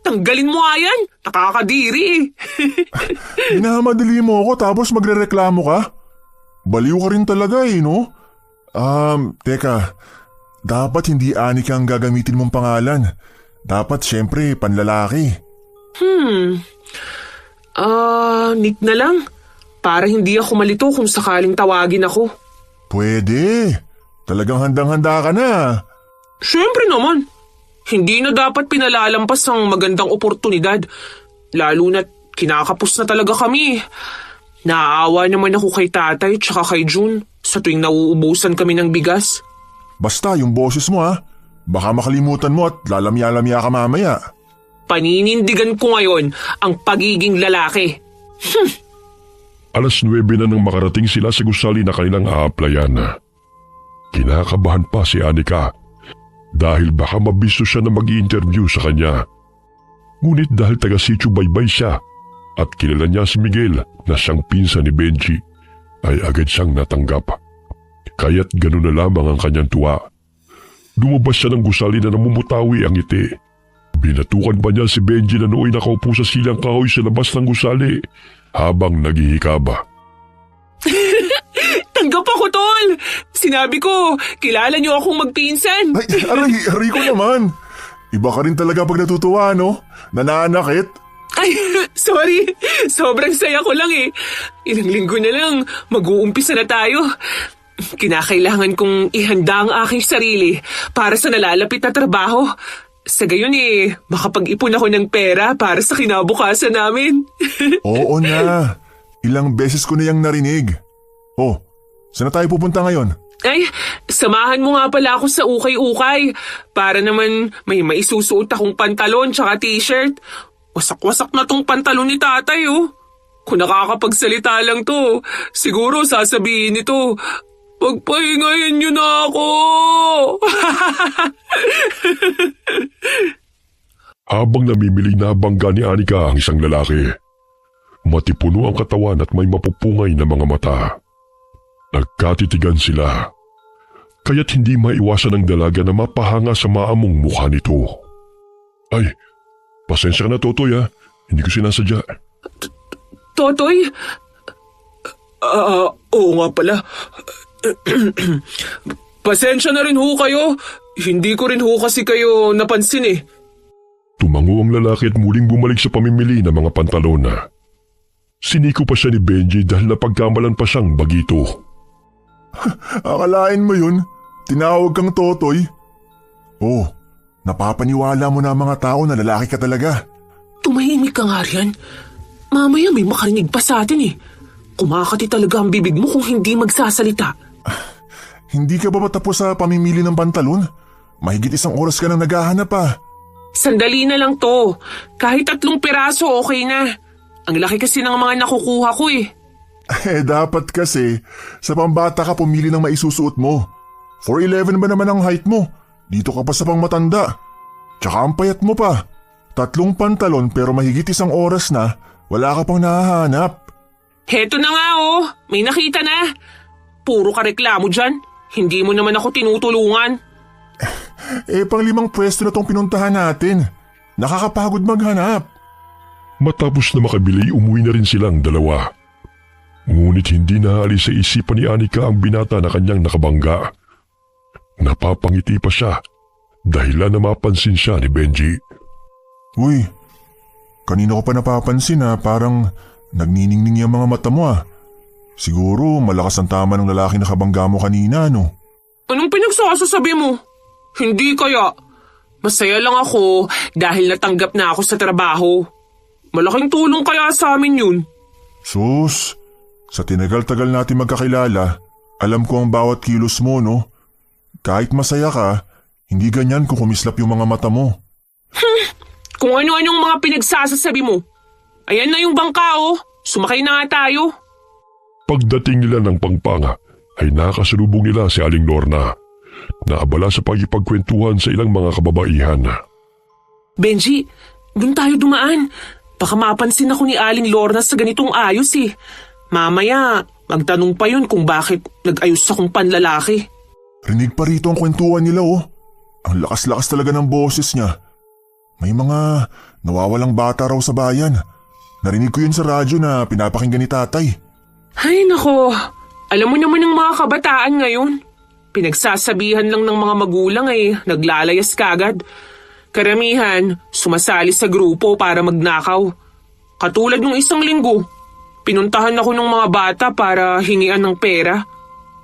S2: Tanggalin mo nga yan. Nakakadiri eh.
S3: Minamadali mo ako tapos magrereklamo ka? Baliw ka rin talaga eh, no? Teka. Dapat hindi Anika ang gagamitin mong pangalan. Dapat syempre panlalaki.
S2: Nick na lang. Para hindi ako malito kung sakaling tawagin ako.
S3: Pwede. Talagang handang-handa ka na.
S2: Siyempre naman. Hindi na dapat pinalalampas ang magandang oportunidad. Lalo na't kinakapos na talaga kami. Naaawa naman ako kay tatay tsaka kay June sa tuwing nauubusan kami ng bigas.
S3: Basta yung boses mo baka makalimutan mo at lalamya-lamya ka mamaya.
S2: Paninindigan ko ngayon ang pagiging lalaki.
S4: 9:00 na nang makarating sila sa gusali na kanilang aaplayan. Kinakabahan pa si Anika dahil baka mabisto siya na mag-i-interview sa kanya. Ngunit dahil taga-sityo baybay siya at kilala niya si Miguel na siyang pinsan ni Benji, ay agad siyang natanggap. Kaya't gano'n na lamang ang kanyang tuwa. Lumabas siya ng gusali na namumutawi ang ngiti. Binatukan pa niya si Benji na nooy nakaupo sa silang kahoy sa labas ng gusali habang naghihikaba.
S2: Tanggap ako, tol! Sinabi ko, kilala niyo akong magpinsan.
S3: Ay, aray ko naman. Iba ka rin talaga pag natutuwa, no? Nananakit.
S2: Ay, sorry. Sobrang saya ko lang eh. Ilang linggo na lang, mag-uumpisa na tayo. Kinakailangan kong ihanda ang aking sarili para sa nalalapit na trabaho. Sa gayon makapag-ipon ako ng pera para sa kinabukasan namin.
S3: Oo na. Ilang beses ko na yung narinig. Oh, saan na tayo pupunta ngayon?
S2: Ay, samahan mo nga pala ako sa ukay-ukay para naman may maisusuot akong pantalon tsaka t-shirt. Wasak-wasak na tong pantalon ni tatay Kung nakakapagsalita lang to, siguro sasabihin nito, pagpahingahin niyo na ako!
S4: Habang namimiling na bangga ni Anika ang isang lalaki, matipuno ang katawan at may mapupungay na mga mata. Nagkatitigan sila, kaya't hindi maiwasan ng dalaga na mapahanga sa maamong mukha nito. Ay, pasensya ka na, Totoy Hindi ko sinasadya.
S2: Totoy? Oo nga pala. Pasensya na rin ho kayo. Hindi ko rin ho kasi kayo napansin eh.
S4: Tumango ang lalaki at muling bumalik sa pamimili ng mga pantalon. Siniko pa siya ni Benji dahil napagkamalan pa siyang bagito.
S3: Akalain mo yun? Tinawag kang Totoy? Oh, napapaniwala mo na mga tao na lalaki ka talaga.
S2: Tumahimik ka nga riyan. Mamaya may makarinig pa sa atin eh. Kumakati talaga ang bibig mo kung hindi magsasalita.
S3: Hindi ka ba tapos sa pamimili ng pantalon? Mahigit 1 oras ka nang naghahanap
S2: Sandali na lang to. Kahit 3 piraso okay na. Ang laki kasi ng mga nakukuha ko eh.
S3: Dapat kasi sa pambata ka pumili ng maisusuot mo. 4'11 ba naman ang height mo? Dito ka pa sa pangmatanda. Tsaka ang payat mo pa. 3 pantalon pero mahigit 1 oras na, wala ka pang nahahanap.
S2: Heto na nga may nakita na. Puro ka reklamo dyan. Hindi mo naman ako tinutulungan.
S3: Pang 5 pwesto na tong pinuntahan natin. Nakakapagod maghanap.
S4: Matapos na makabili, umuwi na rin silang dalawa. Ngunit hindi naalis sa isipan ni Anika ang binata na kanyang nakabangga. Napapangiti pa siya dahilan na mapansin siya ni Benji.
S3: Uy, kanina ko pa napapansin parang nagniningning yung mga mata mo Siguro malakas ang tama ng lalaki na kabangga mo kanina, no?
S2: Anong pinagsasasabi mo? Hindi kaya. Masaya lang ako dahil natanggap na ako sa trabaho. Malaking tulong kaya sa amin yun.
S3: Sus, sa tinagal-tagal natin magkakilala, alam ko ang bawat kilos mo, no? Kahit masaya ka, hindi ganyan kung kumislap yung mga mata mo.
S2: Kung ano-anong mga pinagsasasabi mo. Ayan na yung bangka oh. Sumakay na nga tayo.
S4: Pagdating nila ng Pangpang ay nakasalubong nila si Aling Lorna. Naabala sa pagkipagkwentuhan sa ilang mga kababaihan.
S2: Benji, doon tayo dumaan. Baka mapansin ako ni Aling Lorna sa ganitong ayos eh. Mamaya, magtanong pa yun kung bakit nag-ayos akong panlalaki.
S3: Rinig pa rito ang kwentuhan nila, oh. Ang lakas-lakas talaga ng boses niya. May mga nawawalang bata raw sa bayan. Narinig ko yun sa radyo na pinapakinggan ni tatay.
S2: Ay nako, alam mo naman ng mga kabataan ngayon. Pinagsasabihan lang ng mga magulang ay naglalayas kagad. Karamihan, sumasali sa grupo para magnakaw. Katulad nung isang linggo, pinuntahan ako ng mga bata para hingian ng pera.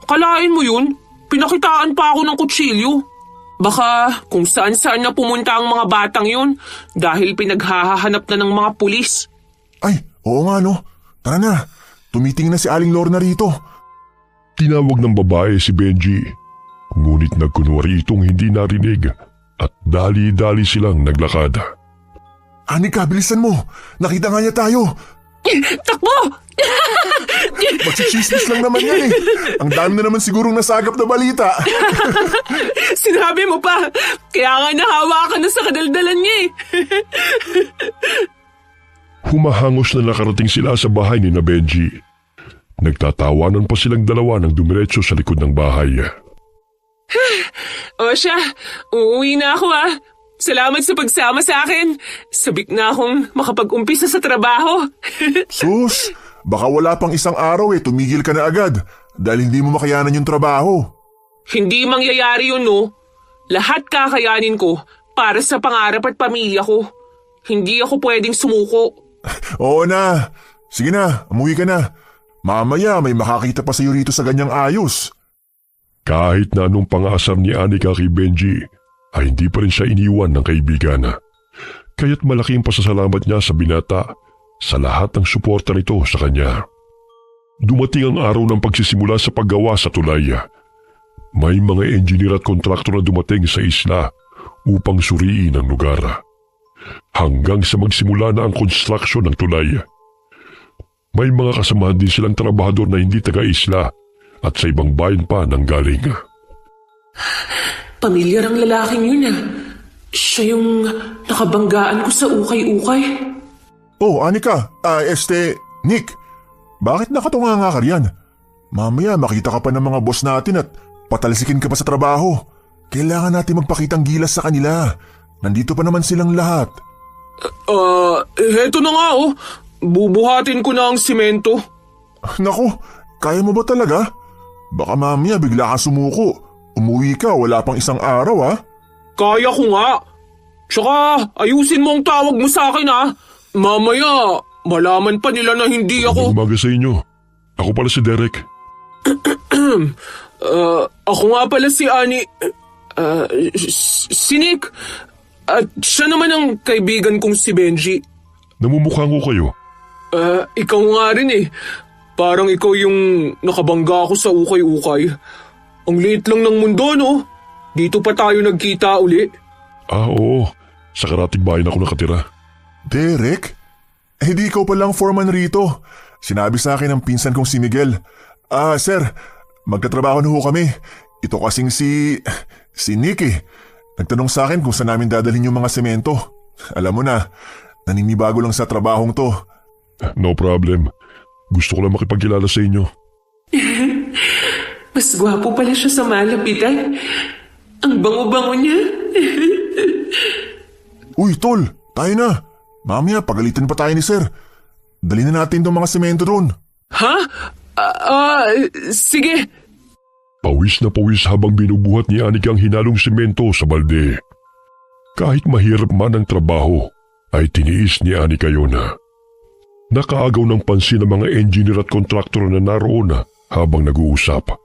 S2: Kalain mo yun, pinakitaan pa ako ng kutsilyo. Baka kung saan-saan na pumunta ang mga batang yun dahil pinaghahanap na ng mga pulis.
S3: Ay, oo nga no. Tara na, tumitingin na si Aling Lorna rito.
S4: Tinawag ng babae si Benji. Ngunit nagkunwari itong hindi narinig at dali-dali silang naglakad.
S3: Anika, bilisan mo. Nakita nga niya tayo.
S2: Takbo!
S3: Magsichismis lang naman yan eh. Ang dami na naman sigurong nasagap na balita.
S2: Sinabi mo pa, kaya nga nahawa ka na sa kadaldalan niya eh.
S4: Humahangos na nakarating sila sa bahay ni na Benji. Nagtatawanan pa silang dalawa ng dumiretso sa likod ng bahay.
S2: O siya, uuwi na ako ah. Salamat sa pagsama sa akin. Sabik na akong makapag-umpisa sa trabaho.
S3: Sus, baka wala pang isang araw eh, tumigil ka na agad dahil hindi mo makayanan yung trabaho.
S2: Hindi mangyayari yun no. Lahat kakayanin ko para sa pangarap at pamilya ko. Hindi ako pwedeng sumuko.
S3: Oo na. Sige na, umuwi ka na. Mamaya may makakita pa sa'yo rito sa ganyang ayos.
S4: Kahit na anong pangasar ni Anika kay Benji, ay hindi pa rin siya iniwan ng kaibigan. Kaya't malaking pasasalamat niya sa binata sa lahat ng suporta nito sa kanya. Dumating ang araw ng pagsisimula sa paggawa sa tulay. May mga engineer at kontraktor na dumating sa isla upang suriin ang lugar. Hanggang sa magsimula na ang construction ng tulay. May mga kasamahan din silang trabahador na hindi taga-isla at sa ibang bayan pa nang galing.
S2: Pamilyar ang lalaking yun ah. Siya yung nakabanggaan ko sa ukay-ukay.
S3: Oh, Anika, Nick, bakit nakatunganga ka riyan? Mamaya makita ka pa ng mga boss natin at patalsikin ka pa sa trabaho. Kailangan natin magpakitang gilas sa kanila. Nandito pa naman silang lahat.
S2: Heto na nga oh. Bubuhatin ko na ang simento.
S3: Naku, kaya mo ba talaga? Baka mamaya bigla ka sumuko. Umuwi ka, wala pang isang araw ha?
S2: Kaya ko nga. Tsaka ayusin mo ang tawag mo sa akin ha. Mamaya, malaman pa nila na hindi ako...
S4: Umaga sa inyo. Ako pala si Derek.
S2: Ako nga pala si Ani... si Nick. At siya naman ang kaibigan kong si Benji.
S4: Namumukha ko kayo.
S2: Ikaw nga rin eh. Parang ikaw yung nakabangga ako sa ukay-ukay. Ang liit lang ng mundo, no? Dito pa tayo nagkita uli.
S4: Oo. Sa Karatig Bayan ako nakatira.
S3: Derek? Di ikaw palang foreman rito. Sinabi sa akin ng pinsan kong si Miguel. Sir, magkatrabaho na ho kami. Ito kasing si Nick eh. Nagtanong sa akin kung saan namin dadalhin yung mga semento. Alam mo na, naninibago lang sa trabahong to.
S4: No problem. Gusto ko lang makipagkilala sa inyo.
S2: Mas gwapo pala siya sa malapitan. Ang bango-bango niya.
S3: Uy, tol, tayo na. Mamaya, pagalitan pa tayo ni sir. Dali na natin itong mga semento doon.
S2: Ha? Sige.
S4: Pawis na pawis habang binubuhat ni Anika ang hinalong semento sa balde. Kahit mahirap man ang trabaho, ay tiniis ni Anika yun. Nakaagaw ng pansin ng mga engineer at kontraktor na naroon habang nag-uusap.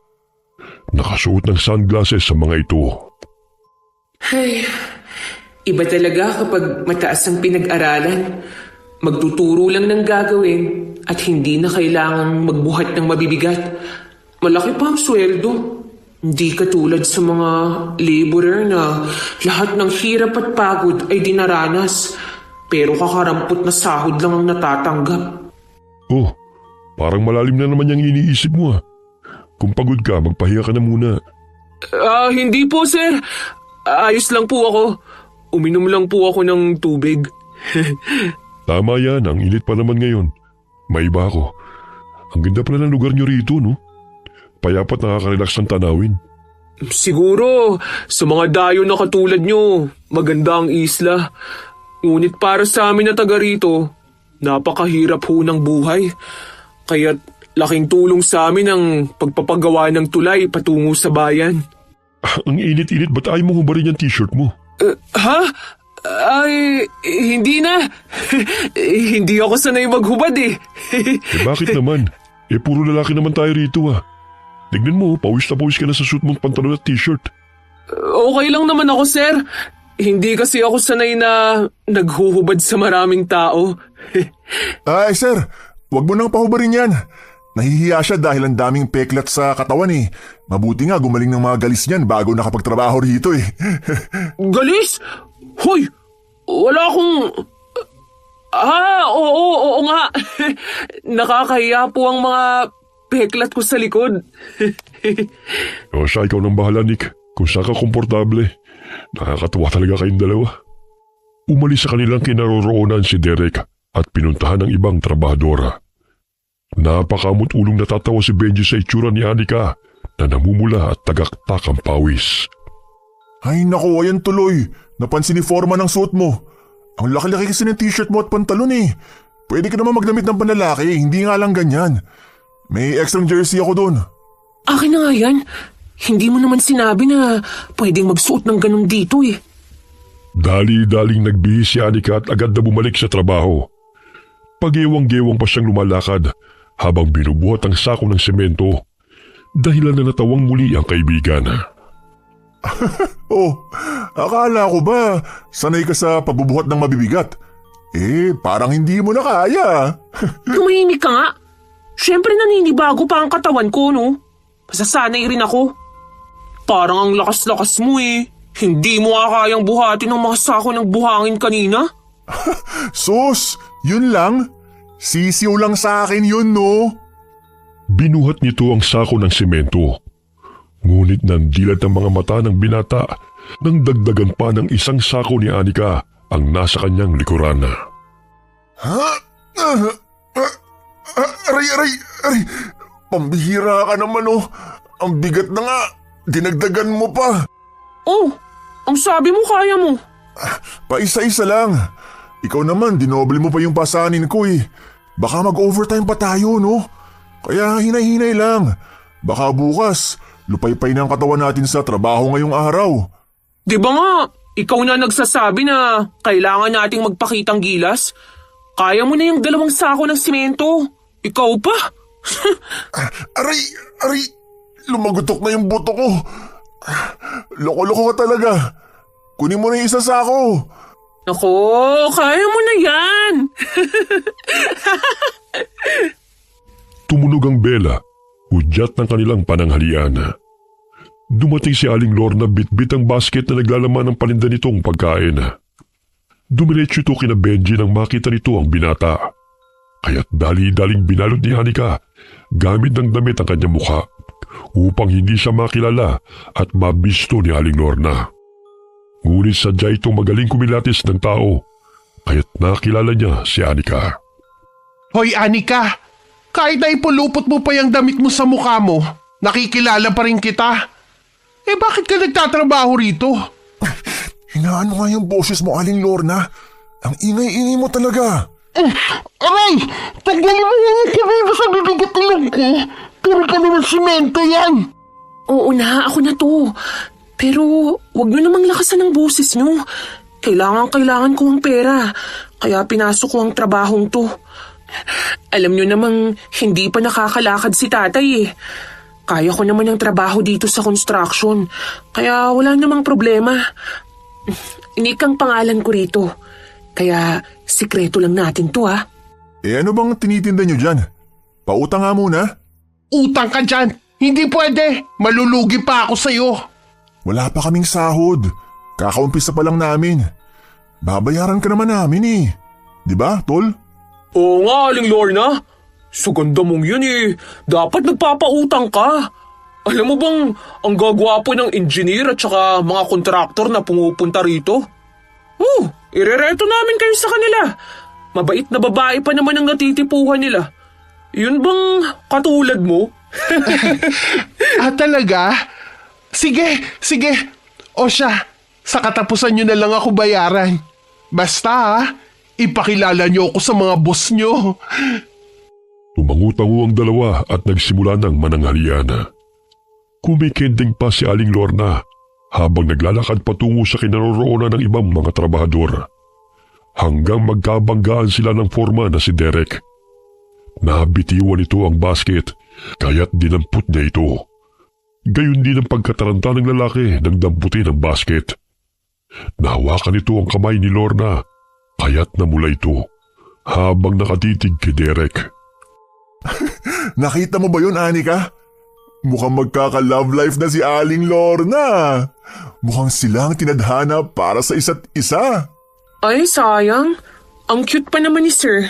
S4: Nakasuot ng sunglasses sa mga ito.
S2: Ay, Iba talaga kapag mataas ang pinag-aralan. Magtuturo lang ng gagawin at hindi na kailangang magbuhat ng mabibigat. Malaki pa ang sweldo. Hindi katulad sa mga laborer na lahat ng hirap at pagod ay dinaranas. Pero kakarampot na sahod lang ang natatanggap.
S4: Oh, parang malalim na naman yung iniisip mo ah. Kung pagod ka, magpahinga ka na muna.
S2: Hindi po, sir. Ayos lang po ako. Uminom lang po ako ng tubig.
S4: Tama yan, ang init pa naman ngayon. May iba ako. Ang ganda pala ng lugar nyo rito, no? Payapat nakaka-relax ang tanawin.
S2: Siguro, sa mga dayo na katulad nyo, maganda ang isla. Ngunit para sa amin na taga rito, napakahirap ho ng buhay. Kaya't laking tulong sa amin ang pagpapagawa ng tulay patungo sa bayan.
S4: Ang init-init, ba't ayaw mo hubarin yung t-shirt mo?
S2: Ha? Ay, hindi na. Hindi ako sanay maghubad eh.
S4: Bakit naman? Puro lalaki naman tayo rito ah. Tignan mo, pawis na pawis ka na sa suit mong pantalon at t-shirt.
S2: Okay lang naman ako, sir. Hindi kasi ako sanay na naghuhubad sa maraming tao.
S3: Ay, sir, wag mo nang pahubarin yan. Nahihiya siya dahil ang daming peklat sa katawan eh. Mabuti nga gumaling ng mga galis niyan bago nakapagtrabaho rito eh.
S2: Galis? Hoy! Wala akong... Oo nga. Nakakahiya po ang mga peklat ko sa likod.
S4: O siya, ikaw nang bahala, Nick. Kung saan ka komportable. Nakakatuwa talaga kayong dalawa. Umalis sa kanilang kinaroroonan si Derek at pinuntahan ng ibang trabahadora. Napakamot-ulong natatawa si Benji sa itsura ni Anika na namumula at tagaktak ang pawis.
S3: Ay naku, ayan tuloy. Napansin ni Foreman ang suot mo. Ang laki-laki kasi ng t-shirt mo at pantalon eh. Pwede ka naman magdamit ng panlalaki, hindi nga lang ganyan. May extra jersey ako doon.
S2: Akin na nga yan. Hindi mo naman sinabi na pwedeng magsuot ng ganun dito eh.
S4: Dali-daling nagbihis si Anika at agad na bumalik sa trabaho. Pag-ewang-gewang pa siyang lumalakad habang binubuhat ang sako ng semento. Dahilan na natawang muli ang kaibigan.
S3: Oh, akala ko ba sanay ka sa pagbubuhat ng mabibigat? Parang hindi mo na kaya.
S2: Tumahimik ka nga. Siyempre naninibago pa ang katawan ko, no? Masasanay rin ako. Parang ang lakas-lakas mo eh. Hindi mo kayang buhatin ang mga sako ng buhangin kanina?
S3: Sus, yun lang. Sisiw lang sa akin yun, no?
S4: Binuhat nito ang sako ng semento. Ngunit nandilat ang mga mata ng binata nang dagdagan pa ng isang sako ni Anika ang nasa kanyang likuran.
S3: Aray. Pambihira ka naman, oh. Ang bigat na nga. Dinagdagan mo pa.
S2: Oh, ang sabi mo kaya mo.
S3: Paisa-isa lang. Ikaw naman, dinoble mo pa yung pasanin ko eh. Baka mag-overtime pa tayo, no? Kaya hinay-hinay lang. Baka bukas, lupay-pay na ang katawan natin sa trabaho ngayong araw.
S2: Di ba nga, ikaw na nagsasabi na kailangan nating magpakitang gilas? Kaya mo na yung 2 sako ng simento. Ikaw pa?
S3: Aray! Lumagutok na yung buto ko. Loko-loko ka talaga. Kunin mo na yung 1 sako.
S2: Ako, kaya mo na yan.
S4: Tumunog ang bela, hudyat ng kanilang pananghalian. Dumating si Aling Lorna bitbit ang basket na naglalaman ng paninda nitong pagkain. Dumiretso ito kina Benji nang makita nito ang binata. Kaya't dali-daling binalot ni Anika gamit ng damit ang kanyang mukha upang hindi siya makilala at mabisto ni Aling Lorna. Ngunit sadya itong magaling kumilatis ng tao kaya't nakilala niya si Anika.
S5: Hoy Anika, kahit na ipulupot mo pa yung damit mo sa mukha mo, nakikilala pa rin kita. Bakit ka nagtatrabaho rito?
S3: Hinaan mo nga yung boses mo, Aling Lorna. Ang ingay-ingay mo talaga.
S5: Aray! Tanggalin mo yung kanina sa bibigat ilong ko. Puro ka naman simento yan.
S2: Oo na, ako na to. Pero wag nyo namang lakasan ang boses nyo. Kailangan ko ang pera. Kaya pinasok ko ang trabahong to. Alam nyo namang hindi pa nakakalakad si tatay eh. Kaya ko naman ang trabaho dito sa construction. Kaya wala namang problema. Nick ang pangalan ko rito. Kaya sikreto lang natin to ha.
S3: Ano bang tinitinda nyo dyan? Pautang nga muna.
S5: Utang ka dyan! Hindi pwede! Malulugi pa ako sa'yo!
S3: Wala pa kaming sahod. Kakaumpisa pa lang namin. Babayaran ka naman namin eh. Di ba, tol?
S2: Oo nga, Aling Lorna. Sa ganda mong yun dapat nagpapautang ka. Alam mo bang ang gagwapo ng engineer at saka mga kontraktor na pumupunta rito? Irereto namin kayo sa kanila. Mabait na babae pa naman ang natitipuhan nila. Yun bang katulad mo?
S5: Talaga? Sige. O siya, sa katapusan nyo na lang ako bayaran. Basta ipakilala nyo ako sa mga boss nyo.
S4: Tumangutango ang dalawa at nagsimula ng mananghalian. Kumikending pa si Aling Lorna habang naglalakad patungo sa kinaroroonan ng ibang mga trabahador. Hanggang magkabanggaan sila ng forma na si Derek. Nabitiwan ito ang basket kaya't dinampot niya ito. Gayon din ang pagkataranta ng lalaki nang damputin ang basket. Nahawakan ito ang kamay ni Lorna kaya't namula ito habang nakatitig kay Derek.
S3: Nakita mo ba yun, Anika? Mukhang magkaka-love life na si Aling Lorna. Mukhang silang tinadhana para sa isa't isa.
S2: Ay, sayang. Ang cute pa naman ni Sir.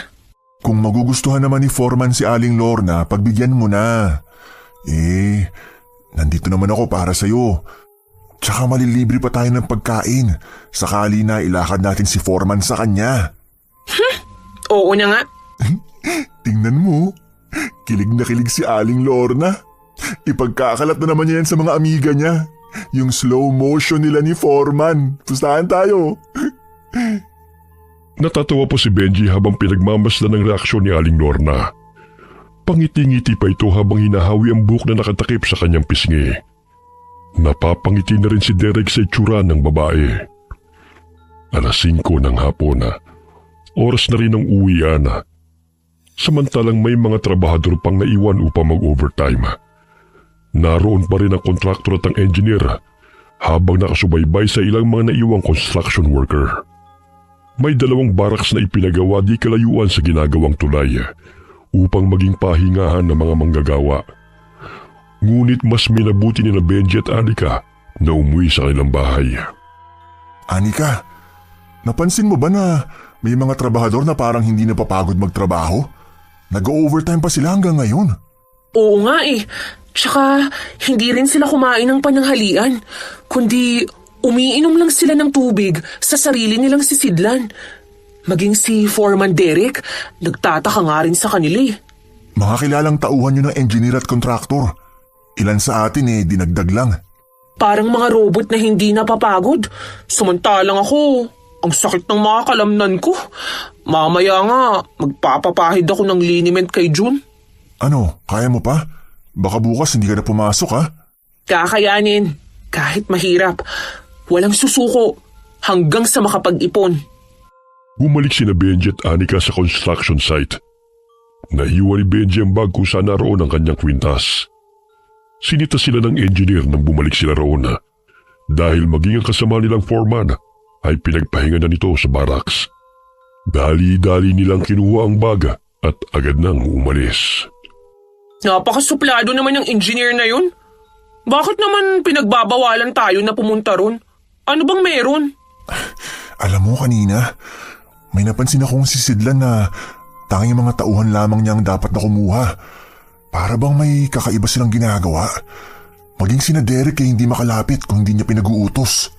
S3: Kung magugustuhan naman ni Foreman si Aling Lorna, pagbigyan mo na. Nandito naman ako para sa'yo. Tsaka malilibre pa tayo ng pagkain. Sakali na ilakad natin si Foreman sa kanya.
S2: Oo na nga.
S3: Tingnan mo. Kilig na kilig si Aling Lorna. Ipagkakalat na naman niya yan sa mga amiga niya. Yung slow motion nila ni Foreman. Pustahan tayo.
S4: Natatawa po si Benji habang pinagmamasdan ng reaksyon ni Aling Lorna. Pangiti-ngiti pa ito habang hinahawi ang buhok na nakatakip sa kanyang pisngi. Napapangiti na rin si Derek sa itsura ng babae. 5:00 ng hapon na. Oras na rin ang uwian. Samantalang may mga trabahador pang naiwan upang mag-overtime. Naroon pa rin ang kontraktor at ang engineer habang nakasubaybay sa ilang mga naiwang construction worker. May 2 barracks na ipinagawa di kalayuan sa ginagawang tulay upang maging pahingahan ng mga manggagawa. Ngunit mas minabuti nila Benji at Anika na umuwi sa kanilang bahay.
S3: Anika, napansin mo ba na may mga trabahador na parang hindi napapagod magtrabaho? Nag-overtime pa sila hanggang ngayon.
S2: Oo nga Tsaka hindi rin sila kumain ng pananghalian, kundi umiinom lang sila ng tubig sa sarili nilang sisidlan. Maging si Foreman Derek, nagtataka nga rin sa kanila
S3: Mga kilalang tauhan nyo ng engineer at kontraktor. Ilan sa atin dinagdag lang.
S2: Parang mga robot na hindi napapagod. Samantalang ako, ang sakit ng mga kalamnan ko. Mamaya nga, magpapapahid ako ng liniment kay June.
S3: Ano, kaya mo pa? Baka bukas hindi ka na pumasok ha?
S2: Kakayanin, kahit mahirap. Walang susuko, hanggang sa makapag-ipon.
S4: Bumalik sina Benji at Anika sa construction site. Naiwan ni Benji ang bag kung saan naroon ang kanyang kwintas. Sinita sila ng engineer nang bumalik sila roon dahil maging ang kasama nilang foreman ay pinagpahinga na nito sa barracks. Dali-dali nilang kinuha ang bag at agad nang umalis.
S2: Napakasuplado naman yung engineer na yun. Bakit naman pinagbabawalan tayo na pumunta ron? Ano bang meron?
S3: Alam mo kanina, may napansin akong sisidlan na tanging mga tauhan lamang niya ang dapat na kumuha. Para bang may kakaiba silang ginagawa. Maging sina Derek ay hindi makalapit kung hindi niya pinag-uutos.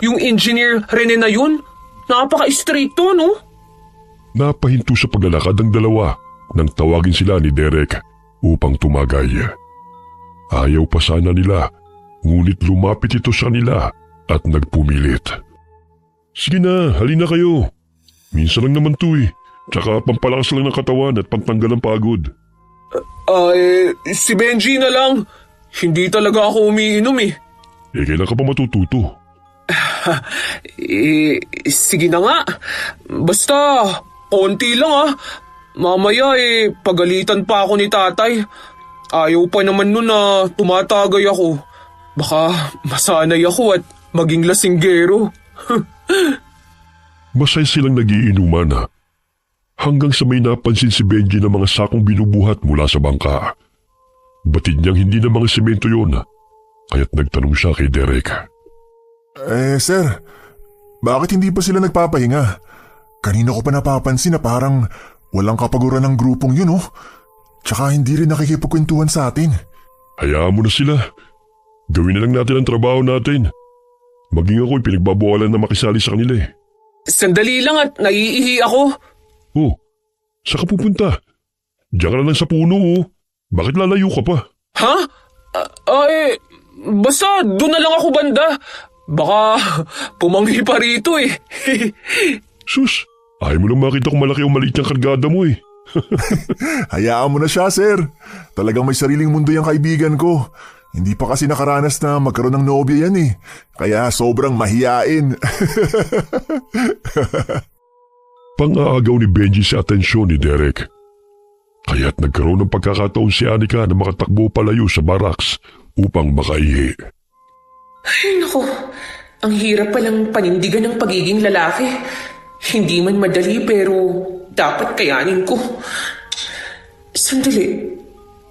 S2: Yung engineer Rene na yun, napaka-stricto no?
S4: Napahinto sa paglalakad ng dalawa nang tawagin sila ni Derek upang tumagay. Ayaw pa sana nila, ngunit lumapit ito sa kanila at nagpumilit. Sige na, halina kayo. Minsan lang naman to tsaka pampalakas lang ng katawan at pantanggal ang pagod.
S2: Si Benji na lang. Hindi talaga ako umiinom
S4: Kailan ka pa matututo?
S2: Sige na nga. Basta, konti lang Mamaya pagalitan pa ako ni tatay. Ayaw pa naman nun na tumatagay ako. Baka masanay ako at maging lasinggero.
S4: Masaya silang nagiinuman hanggang sa may napansin si Benji na mga sakong binubuhat mula sa bangka. Batid niyang hindi na mga semento yun, kaya't nagtanong siya kay Derek.
S3: Sir, bakit hindi pa sila nagpapahinga? Kanina ko pa napapansin na parang walang kapaguran ng grupong yun, oh. Tsaka hindi rin nakikipagkwentuhan sa atin.
S4: Hayaan mo na sila. Gawin na lang natin ang trabaho natin. Maging ako'y pinagbabawalan na makisali sa kanila eh.
S2: Sandali lang at naiihi ako.
S4: Oh, saan ka pupunta? Diyan ka na lang sa puno oh. Bakit lalayo ka pa?
S2: Ha? Basta doon na lang ako banda. Baka pumanghi pa rito eh.
S4: Sus, ayaw mo lang makita kung malaki o maliit yung kargada mo eh.
S3: Hayaan mo na siya, sir. Talagang may sariling mundo yung kaibigan ko. Hindi pa kasi nakaranas na magkaroon ng nobya yan eh. Kaya sobrang mahiyain.
S4: Pang-aagaw ni Benji sa atensyon ni Derek. Kaya't nagkaroon ng pagkakataon si Anika na makatakbo palayo sa barracks upang makaihi.
S2: Ay naku, ang hirap palang panindigan ng pagiging lalaki. Hindi man madali pero dapat kayanin ko. Sandali,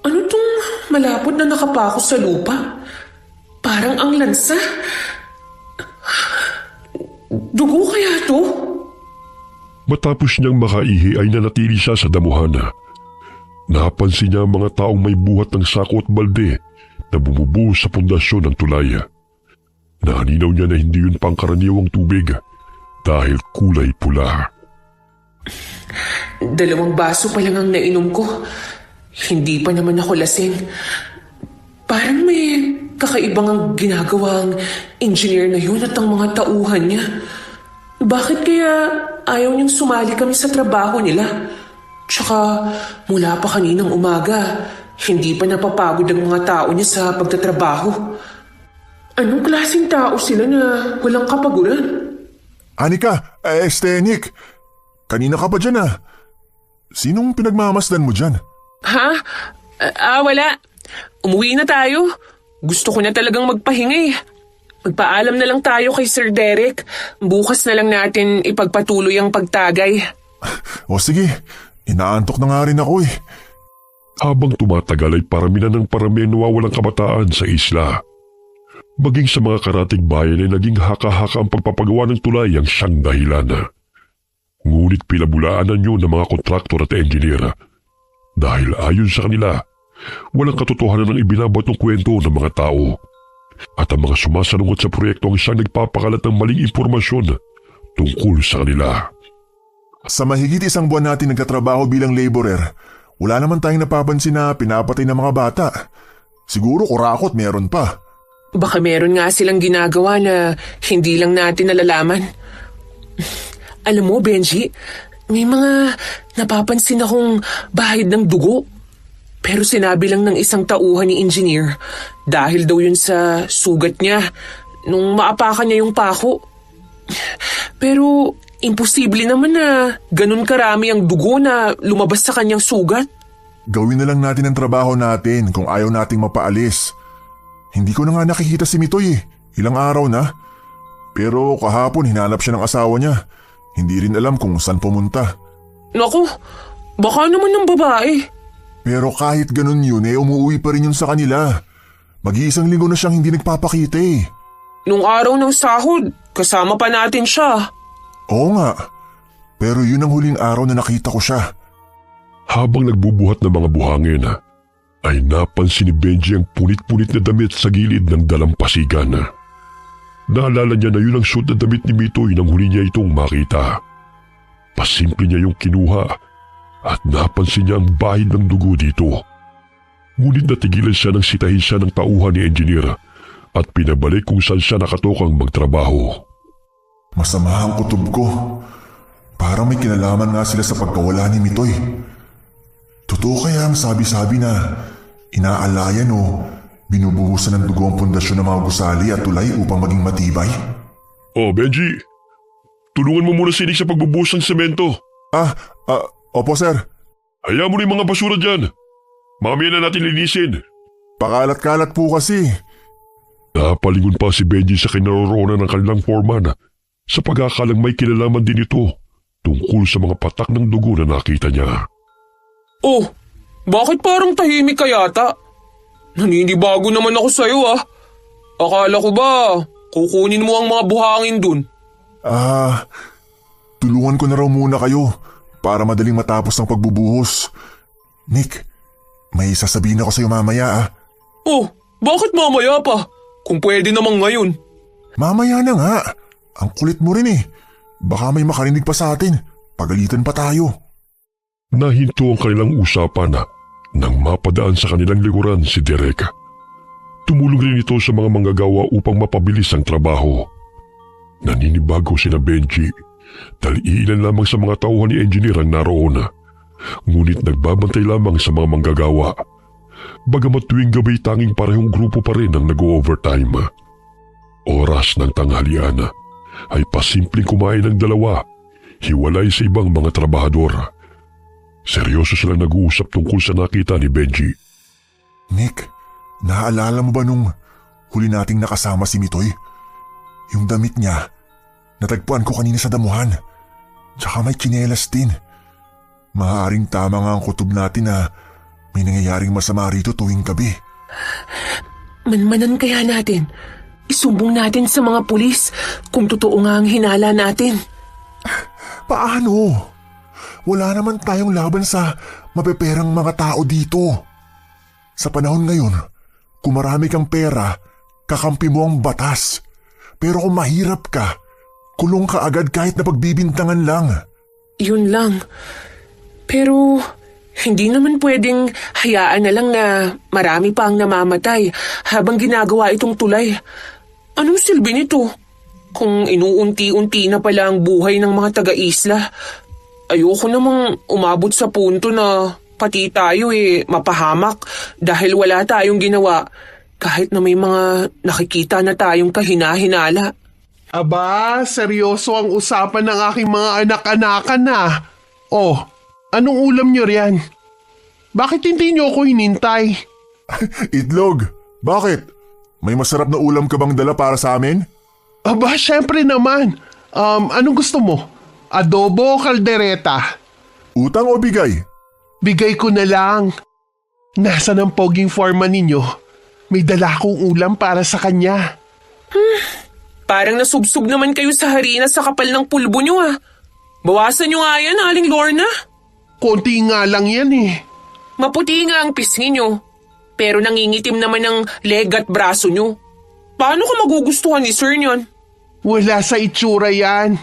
S2: ano tong malapot na nakapako sa lupa? Parang ang lansa. Dugo kaya to?
S4: Matapos niyang makaihi ay nanatili siya sa damuhan. Napansin niya ang mga taong may buhat ng sako at balde na bumubuhos sa pundasyon ng tulay. Naaninaw niya na hindi yun pangkaraniwang tubig dahil kulay pula.
S2: 2 baso pa lang ang nainom ko. Hindi pa naman ako lasing. Parang may kakaibang ang ginagawang engineer na yun at ang mga tauhan niya. Bakit kaya ayaw niyang sumali kami sa trabaho nila? Tsaka mula pa kaninang umaga, hindi pa napapagod ang mga tao niya sa pagtatrabaho. Anong klaseng tao sila na walang kapaguran?
S3: Anika, Nick. Kanina ka pa dyan ah. Sinong pinagmamasdan mo dyan?
S2: Ha? Wala. Umuwi na tayo. Gusto ko na talagang magpahinga eh. Magpaalam na lang tayo kay Sir Derek. Bukas na lang natin ipagpatuloy ang pagtagay.
S3: O sige, inaantok na nga rin ako eh.
S4: Habang tumatagal ay parami na ng parami ang nawawalang kabataan sa isla. Maging sa mga karatig bayan ay naging haka-haka ang pagpapagawa ng tulay ang siyang dahilan. Ngunit pinabulaanan yun ng mga kontraktor at engineer. Dahil ayon sa kanila, walang katotohanan ng ibinabot ng kwento ng mga tao. At ang mga sumasalungot sa proyekto ang siyang nagpapakalat ng maling impormasyon tungkol sa kanila.
S3: Sa mahigit 1 buwan natin nagtatrabaho bilang laborer, wala naman tayong napapansin na pinapatay ng mga bata. Siguro kurakot meron pa.
S2: Baka meron nga silang ginagawa na hindi lang natin nalalaman. Alam mo, Benji, may mga napapansin akong bahid ng dugo. Pero sinabi lang ng isang tauhan ni engineer dahil daw yun sa sugat niya nung maapakan niya yung pako. Pero imposible naman na ganun karami ang dugo na lumabas sa kanyang sugat.
S3: Gawin na lang natin ang trabaho natin kung ayaw nating mapaalis. Hindi ko na nga nakikita si Mitoy eh. Ilang araw na. Pero kahapon hinanap siya ng asawa niya. Hindi rin alam kung saan pumunta.
S2: Naku, baka naman ng babae.
S3: Pero kahit ganun yun umuwi pa rin yun sa kanila. Mag-iisang linggo na siyang hindi nagpapakita eh.
S2: Nung araw ng sahod, kasama pa natin siya.
S3: Oo nga. Pero yun ang huling araw na nakita ko siya.
S4: Habang nagbubuhat ng mga buhangin, ay napansin ni Benji ang punit-punit na damit sa gilid ng dalampasigan. Naalala niya na yun ang suot na damit ni Mitoy nang huli niya itong makita. Pasimple niya yung kinuha at napansin niya ang bahid ng dugo dito. Ngunit natigilan siya nang sitahin siya ng tauhan ni engineer at pinabalik kung saan siya nakatokang magtrabaho.
S3: Masama ang kutob ko. Parang may kinalaman nga sila sa pagkawala ni Mitoy. Totoo kaya ang sabi-sabi na inaalayan o binubuhusan ng dugo ang pundasyon ng mga gusali at tulay upang maging matibay?
S4: Oh, Benji! Tulungan mo muna si Nick sa pagbubuhos ng semento.
S3: Opo sir.
S4: Hayaan mo na yung mga basura dyan. Mamaya na natin linisin.
S3: Pakalat-kalat po kasi.
S4: Napalingon pa si Benji sa kinaroroonan ng kanilang foreman sa pag-akalang may kinalaman din ito tungkol sa mga patak ng dugo na nakita niya.
S2: Oh, bakit parang tahimik ka yata? Naninibago naman ako sa'yo Akala ko ba kukunin mo ang mga buhangin dun?
S3: Tulungan ko na raw muna kayo para madaling matapos ang pagbubuhos. Nick, may sasabihin ako sa'yo mamaya
S2: Oh, bakit mamaya pa? Kung pwede namang ngayon.
S3: Mamaya na nga. Ang kulit mo rin Baka may makarinig pa sa atin. Pagalitan pa tayo.
S4: Nahinto ang kanilang usapan nang mapadaan sa kanilang likuran si Derek. Tumulong rin ito sa mga manggagawa upang mapabilis ang trabaho. Naninibago sina Benji dahil ilan lamang sa mga tauhan ni engineer ang naroon. Ngunit nagbabantay lamang sa mga manggagawa. Bagamat tuwing gabi tanging parehong grupo pa rin ang nag-overtime. Oras ng tanghalian ay pasimpleng kumain ng dalawa, hiwalay sa ibang mga trabahador. Seryoso silang nag-uusap tungkol sa nakita ni Benji.
S3: Nick, naaalala mo ba nung huli nating nakasama si Mitoy? Yung damit niya, natagpuan ko kanina sa damuhan. Tsaka may tsinelas din. Maaaring tama nga ang kutob natin na may nangyayaring masama rito tuwing gabi.
S2: Manmanan kaya natin. Isumbong natin sa mga pulis kung totoo nga ang hinala natin.
S3: Paano? Wala naman tayong laban sa mapeperang mga tao dito. Sa panahon ngayon, kung marami kang pera, kakampi mo ang batas. Pero kung mahirap ka, kulong ka agad kahit na pagbibintangan lang.
S2: Yun lang. Pero hindi naman pwedeng hayaan na lang na marami pa ang namamatay habang ginagawa itong tulay. Anong silbi nito? Kung inuunti-unti na pala ang buhay ng mga taga-isla, ayoko namang umabot sa punto na pati tayo mapahamak dahil wala tayong ginawa kahit na may mga nakikita na tayong kahina-hinala.
S5: Aba, seryoso ang usapan ng aking mga anak-anakan Oh, anong ulam nyo riyan? Bakit hindi nyo ako hinintay?
S3: Itlog, bakit? May masarap na ulam ka bang dala para sa amin?
S5: Aba, syempre naman. Anong gusto mo? Adobo o kaldereta?
S3: Utang o bigay?
S5: Bigay ko na lang. Nasaan ang poging foreman ninyo? May dala akong ulam para sa kanya.
S2: Parang nasubsob naman kayo sa harina sa kapal ng pulbo nyo Bawasan nyo nga yan, Aling Lorna.
S5: Konti nga lang yan
S2: Maputi nga ang pisngi nyo. Pero nangingitim naman ang leg at braso nyo. Paano ko magugustuhan ni Sir nyon?
S5: Wala sa itsura yan.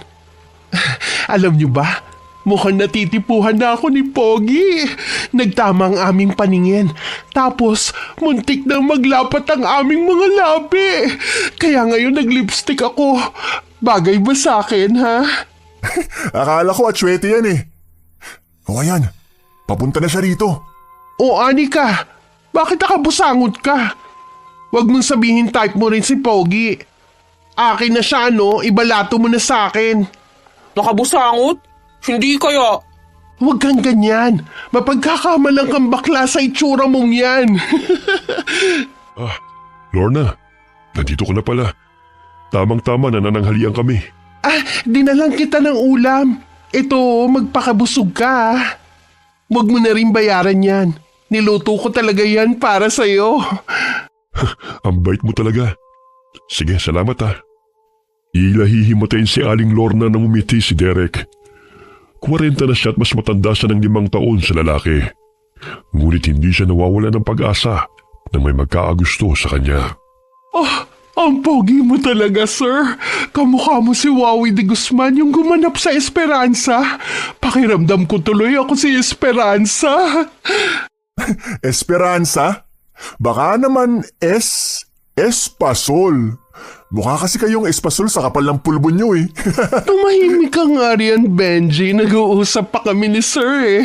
S5: Alam nyo ba? Mukhang natitipuhan na ako ni Pogi. Nagtama ang aming paningin. Tapos, muntik na maglapat ang aming mga labi. Kaya ngayon nag-lipstick ako. Bagay ba sa akin, ha?
S3: Akala ko atswete yan O ayan, papunta na siya rito.
S5: O Anika, bakit nakabusangot ka? Huwag mong sabihin type mo rin si Pogi. Akin na siya, ibalato mo na sa akin.
S2: Nakabusangot? Hindi kaya.
S5: Huwag kang ganyan. Mapagkakamalang kang bakla sa itsura mong yan.
S4: Lorna, nandito ka na pala. Tamang-tama na nananghalian kami.
S5: Dinalang kita ng ulam. Ito, magpakabusog ka. Huwag mo na rin bayaran yan. Niluto ko talaga yan para sa'yo.
S4: Ang bait mo talaga. Sige, salamat Ilahihimatayin si Aling Lorna nang umiti si Derek. 40 na siya at mas matanda siya ng 5 taon sa lalaki. Ngunit hindi siya nawawala ng pag-asa na may magkaagusto sa kanya.
S5: Ang pogi mo talaga, sir. Kamukha mo si Wawi de Guzman yung gumanap sa Esperanza. Pakiramdam ko tuloy ako si Esperanza.
S3: Esperanza? Baka naman Espasol. Mukha kasi kayong espasol sa kapal ng pulbo nyo
S5: Tumahimik ka nga riyan, Benji. Nag-uusap pa kami ni sir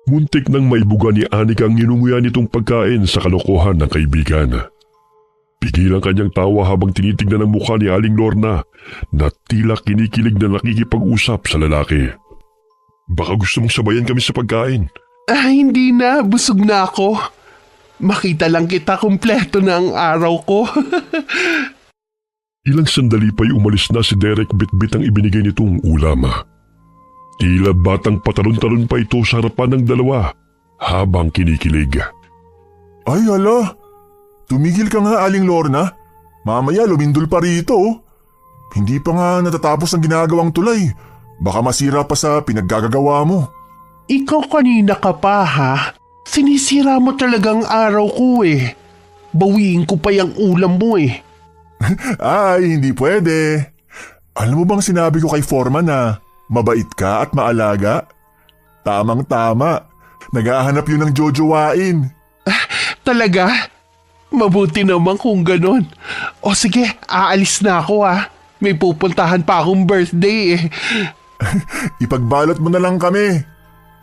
S4: Muntik nang maibuga ni Anika ang inunguyan nitong pagkain sa kalokohan ng kaibigan. Pigil ang kanyang tawa habang tinitignan ang mukha ni Aling Lorna na tila kinikilig na nakikipag-usap sa lalaki. Baka gusto mong sabayan kami sa pagkain.
S5: Hindi na. Busog na ako. Makita lang kita kumpleto na ang araw ko.
S4: Ilang sandali pa'y umalis na si Derek bitbit ang ibinigay nitong ulam. Tila batang patalon-talon pa ito sa harapan ng dalawa habang kinikilig.
S3: Ay hala, tumigil ka nga Aling Lorna. Mamaya lumindol pa rito. Hindi pa nga natatapos ang ginagawang tulay. Baka masira pa sa pinaggagawa mo.
S5: Ikaw kanina ka pa ha? Sinisira mo talagang araw ko eh. Bawiin ko pa yung ulam mo eh.
S3: Ay, hindi pwede. Alam mo bang sinabi ko kay Foreman na mabait ka at maalaga? Tamang-tama. Naghahanap yun ng jojowain.
S5: Talaga? Mabuti naman kung ganon. O sige, aalis na ako ha. May pupuntahan pa akong birthday eh.
S3: Ipagbalot mo na lang kami.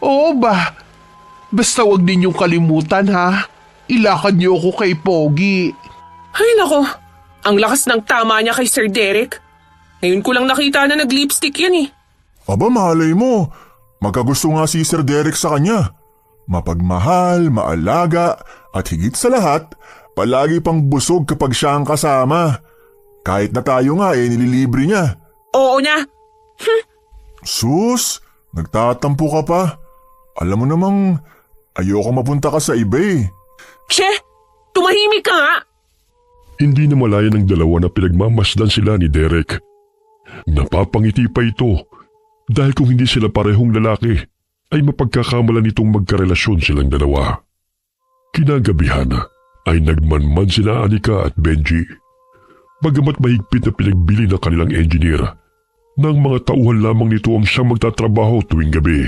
S5: Oo ba? Basta wag ninyong kalimutan ha. Ilakad niyo ako kay Pogi.
S2: Ay nako, ang lakas ng tama niya kay Sir Derek. Ngayon ko lang nakita na nag-lipstick yan eh.
S3: Aba, malay mo. Magkagusto nga si Sir Derek sa kanya. Mapagmahal, maalaga, at higit sa lahat, palagi pang busog kapag siya ang kasama. Kahit na tayo nga nililibre niya.
S2: Oo niya.
S3: Sus, nagtatampo ka pa. Alam mo namang ayoko mapunta ka sa iba eh.
S2: Che, tumahimik ka nga.
S4: Hindi na malaya ng dalawa na pinagmamasdan sila ni Derek. Napapangiti pa ito dahil kung hindi sila parehong lalaki ay mapagkakamalan itong magkarelasyon silang dalawa. Kinagabihan ay nagmanman sina Anika at Benji. Bagamat mahigpit na pinagbili ng kanilang engineer, nang mga tauhan lamang nito ang siyang magtatrabaho tuwing gabi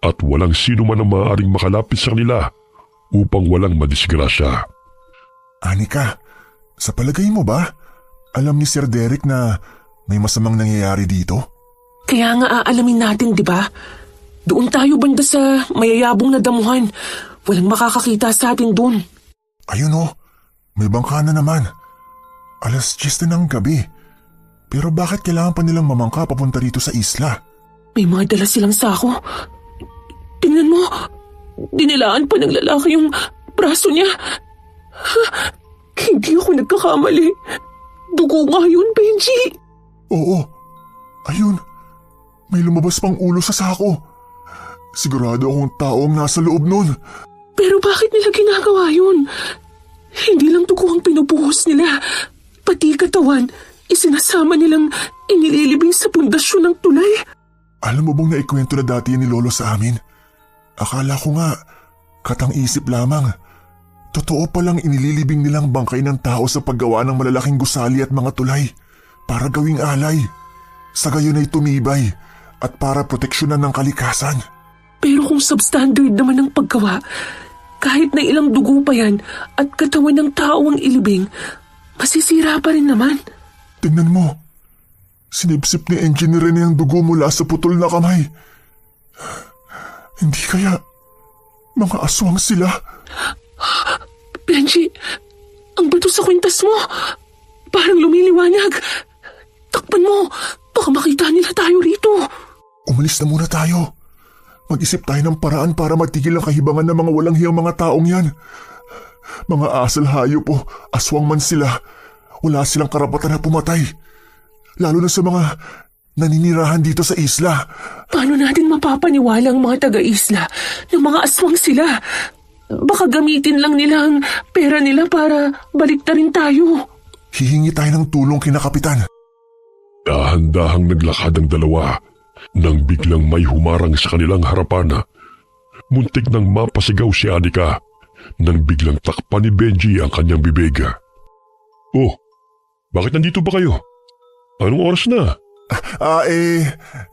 S4: at walang sino man ang maaaring makalapit sa kanila upang walang madisgrasya.
S3: Anika, sa palagay mo ba, alam ni Sir Derek na may masamang nangyayari dito?
S2: Kaya nga aalamin natin, di ba? Doon tayo banda sa mayayabong na damuhan. Walang makakakita sa atin doon.
S3: Ayun oh, may bangka na naman. 10:00 na ng gabi. Pero bakit kailangan pa nilang mamangka papunta rito sa isla?
S2: May mga dala silang sako. Tingnan mo, dinilaan pa ng lalaki yung braso niya. Hindi ako nagkakamali. Dugo nga yun, Benji.
S3: Oo, ayun. May lumabas pang ulo sa sako. Sigurado akong taong nasa loob nun.
S2: Pero bakit nila ginagawa yun? Hindi lang dugo ang pinubuhos nila. Pati katawan, isinasama nilang inililibing sa pundasyon ng tulay.
S3: Alam mo bang naikwento na dati yan ni Lolo sa amin? Akala ko nga, katang-isip lamang. Totoo palang inililibing nilang bangkay ng tao sa paggawa ng malalaking gusali at mga tulay para gawing alay. Sa gayon ay tumibay at para proteksyonan ng kalikasan.
S2: Pero kung substandard naman ang paggawa, kahit na ilang dugo pa yan at katawan ng tao ang ilibing, masisira pa rin naman.
S3: Tingnan mo, sinipsip ni engineer niya ang dugo mula sa putol na kamay. Hindi kaya mga aswang sila?
S2: Benji, ang bato sa kwintas mo, parang lumiliwanag. Takpan mo, baka makita nila tayo rito.
S3: Umalis na muna tayo. Mag-isip tayo ng paraan para matigil ang kahibangan ng mga walang hiyang mga taong yan. Mga asal hayop o aswang man sila, wala silang karapatan na pumatay. Lalo na sa mga naninirahan dito sa isla.
S2: Paano natin mapapaniwala ang mga taga-isla na mga aswang sila? Baka gamitin lang nila ang pera nila para baliktarin tayo.
S3: Hihingi tayo ng tulong kina Kapitan.
S4: Dahan-dahang naglakad ang dalawa nang biglang may humarang sa kanilang harapan. Muntik nang mapasigaw si Anika nang biglang takpan ni Benji ang kanyang bibig. Oh, bakit nandito ba kayo? Anong oras na?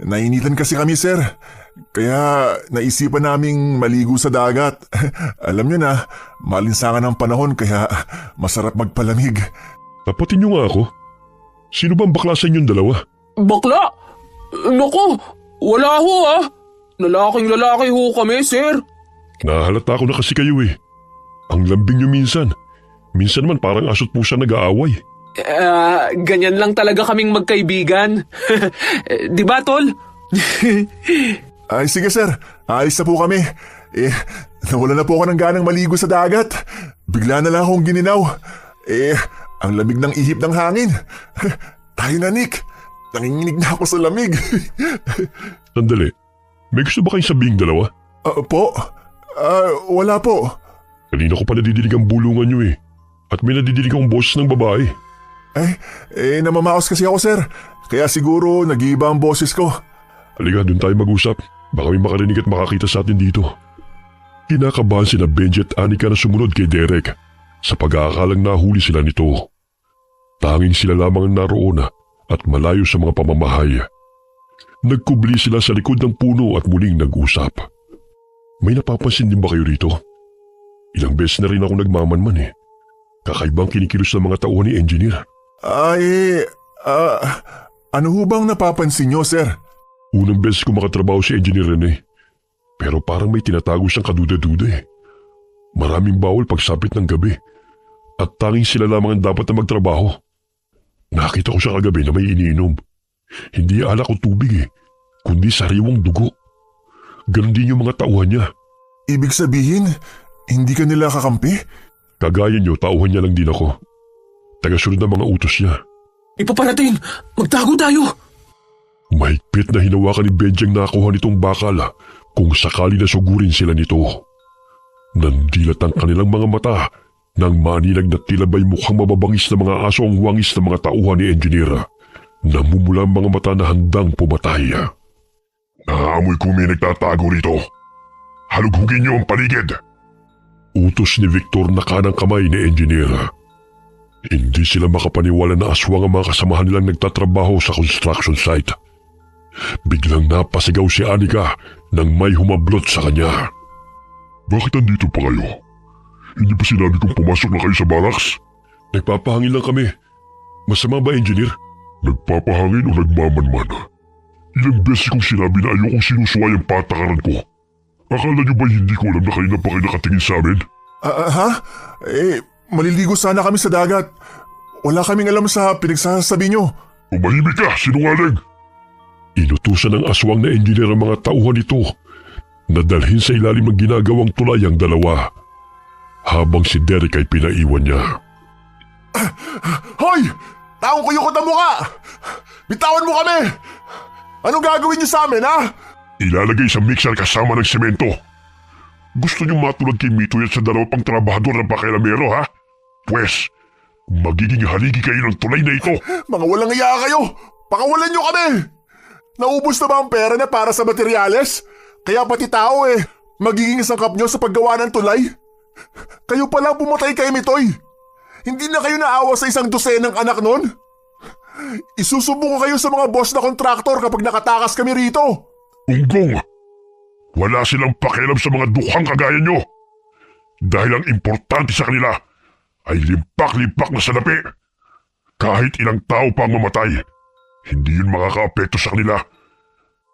S3: Nainitan kasi kami sir. Kaya naisipan naming maligo sa dagat. Alam nyo na, malinsangan ang panahon kaya masarap magpalamig.
S4: Tapatin nyo nga ako. Sino bang bakla sa inyong dalawa?
S2: Bakla? Naku, wala ho ah. Lalaking lalaki ho kami, sir.
S4: Nahalata ko na kasi kayo eh. Ang lambing nyo minsan. Minsan naman parang aso't pusa nag-aaway.
S2: Ganyan lang talaga kaming magkaibigan. Di ba, Tol?
S3: Ay sige sir, alis na po kami. Nawala na po ako ng ganang maligo sa dagat. Bigla na lang akong gininaw. Ang lamig ng ihip ng hangin. Tayo na, Nick. Nanginginig na ako sa lamig.
S4: Sandali, may gusto ba kayong sabihing dalawa?
S3: Po? Wala po.
S4: Kanina ko pa nadidinig ang bulungan niyo eh. At may nadidinig akong boses ng babae.
S3: Namamaos kasi ako, sir. Kaya siguro nag-iiba ang boses ko.
S4: Halika, doon tayo mag-usap. Baka may makarinig at makakita sa atin dito. Kinakabahan sina Benji at Anika na sumunod kay Derek sa pag-aakalang nahuli sila nito. Tanging sila lamang ang naroon at malayo sa mga pamamahay. Nagkubli sila sa likod ng puno at muling nag-usap. May napapansin din ba kayo rito? Ilang beses na rin ako nagmamanman eh. Kakaibang kinikilos ng mga tauhan ni Engineer.
S3: Ano ho bang napapansin nyo, sir?
S4: Unang beses ko makatrabaho si Engineer Rene. Pero parang may tinatago siyang kaduda-duda eh. Maraming bawal pagsapit ng gabi. At tanging sila lamang ang dapat na magtrabaho. Nakita ko siya kagabi na may iniinom. Hindi alak o tubig eh, kundi sariwang dugo. Ganon din yung mga tauhan niya.
S3: Ibig sabihin, hindi ka nila kakampi?
S4: Kagaya niyo, tauhan niya lang din ako. Tagasunod ng mga utos niya.
S2: Ipaparating! Magtago tayo!
S4: Mahigpit na hinawakan ni Benji ang nakuha nitong bakal kung sakali na sugurin sila nito. Nandilat ang kanilang mga mata nang maninag na tila ba'y mukhang mababangis na mga aso ang wangis ng mga tauhan ni Engineer. Namumula ang mga mata na handang pumatay.
S1: Naamoy ko may nagtatago rito. Halughugin niyo ang paligid.
S4: Utos ni Victor na kanang kamay ni Engineer. Hindi sila makapaniwala na aswang ang mga kasamahan nilang nagtatrabaho sa construction site. Biglang napasigaw si Anika nang may humablot sa kanya.
S1: Bakit andito pa kayo? Hindi ba sinabi kong pumasok na kayo sa barracks?
S4: Nagpapahangin lang kami. Masama ba, Engineer?
S1: Nagpapahangin o nagmamanman? Ilang beses kong sinabi na ayokong sinusuway ang patakaran ko. Akala niyo ba hindi ko alam na kayo na pa kayo nakatingin sa amin?
S3: Maliligo sana kami sa dagat. Wala kaming alam sa pinagsasabi nyo.
S1: Umahimik ka, sinungaling!
S4: Inutusan ng aswang na Engineer ang mga tauhan nito na dalhin sa ilalim ng ginagawang tulay ang dalawa habang si Derek ay pinaiwan niya.
S3: Hoy! Taong kuyukot ang muka! Bitawan mo kami! Anong gagawin niyo sa amin, ha?
S1: Ilalagay sa mixer kasama ng semento. Gusto niyo matulad kay Mito yan sa dalawa pang trabahador ng pakilamero, ha? Pwes, magiging haligi kayo ng tulay na ito.
S3: Mga walang iya kayo! Pakawalan niyo kami! Naubos na ba ang pera na para sa materyales? Kaya pati tao magiging sangkap niyo sa paggawa ng tulay? Kayo pala pumatay kay Mitoy. Hindi na kayo naawa sa isang dosenang anak nun? Isusumbong ko kayo sa mga boss na kontraktor kapag nakatakas kami rito.
S1: Unggong, wala silang pakialam sa mga dukhang kagaya nyo. Dahil ang importante sa kanila ay limpak-limpak na salapi. Kahit ilang tao pa ang mamatay, hindi yun makakaapekto sa kanila.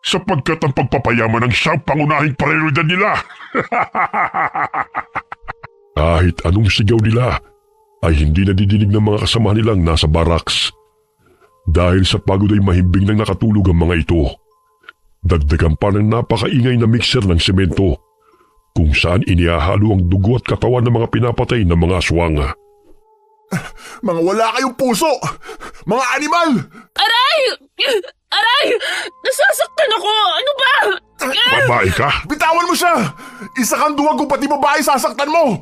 S1: Sapagkat ang pagpapayaman ang siyang pangunahing prioridad nila.
S4: Kahit anong sigaw nila ay hindi nadidinig ng mga kasama nilang nasa barracks. Dahil sa pagod ay mahimbing nang nakatulog ang mga ito. Dagdagan pa ng napakaingay na mixer ng semento kung saan inihahalo ang dugo at katawan ng mga pinapatay ng mga aswang.
S3: Mga wala kayong puso! Mga animal!
S6: Aray! Aray! Nasasaktan ako! Ano ba?
S1: Babae ka?
S3: Bitawan mo siya! Isa kang duwag kung pati babae sasaktan mo!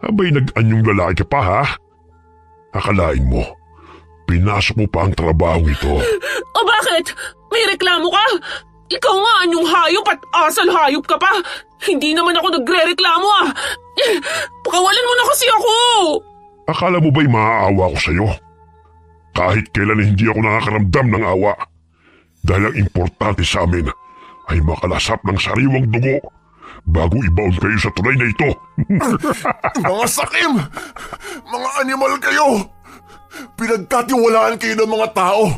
S1: Abay nag-anyong lalaki ka pa, ha? Akalain mo, pinasok mo pa ang trabahong ito.
S6: O bakit? May reklamo ka? Ikaw nga anyong hayop at asal hayop ka pa. Hindi naman ako nagre-reklamo ah. Pakawalan mo na kasi ako.
S1: Akala mo ba'y maaawa ko sa'yo? Kahit kailan hindi ako nakakaramdam ng awa. Dahil ang importante sa amin ay makalasap ng sariwang dugo bago ibaon kayo sa tulay na ito.
S3: Mga sakim! Mga animal kayo! Pinagkatiwalaan kayo ng mga tao.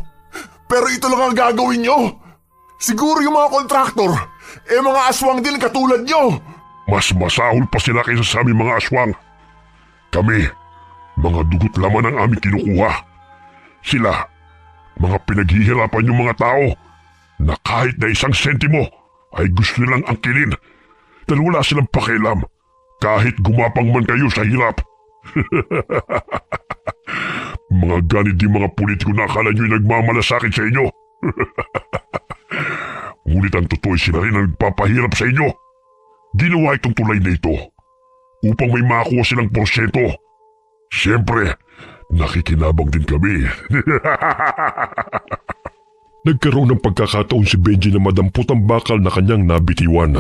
S3: Pero ito lang ang gagawin nyo. Siguro yung mga kontraktor, mga aswang din katulad nyo.
S1: Mas masahol pa sila kaysa sa aming mga aswang. Kami, mga dugot laman ang aming kinukuha. Sila, mga pinaghihirapan yung mga tao na kahit na isang sentimo ay gusto nilang angkinin dahil wala silang pakialam kahit gumapang man kayo sa hirap. Mga ganit di mga politiko na akala nyo'y nagmamalasakit sa inyo. Ngunit ang totoo ay sila rin ang nagpapahirap sa inyo. Ginawa itong tulay na ito upang may makuha silang porsyento. Siyempre, nakikinabang din kami.
S4: Nagkaroon ng pagkakataon si Benji na madampot ang bakal na kanyang nabitiwan.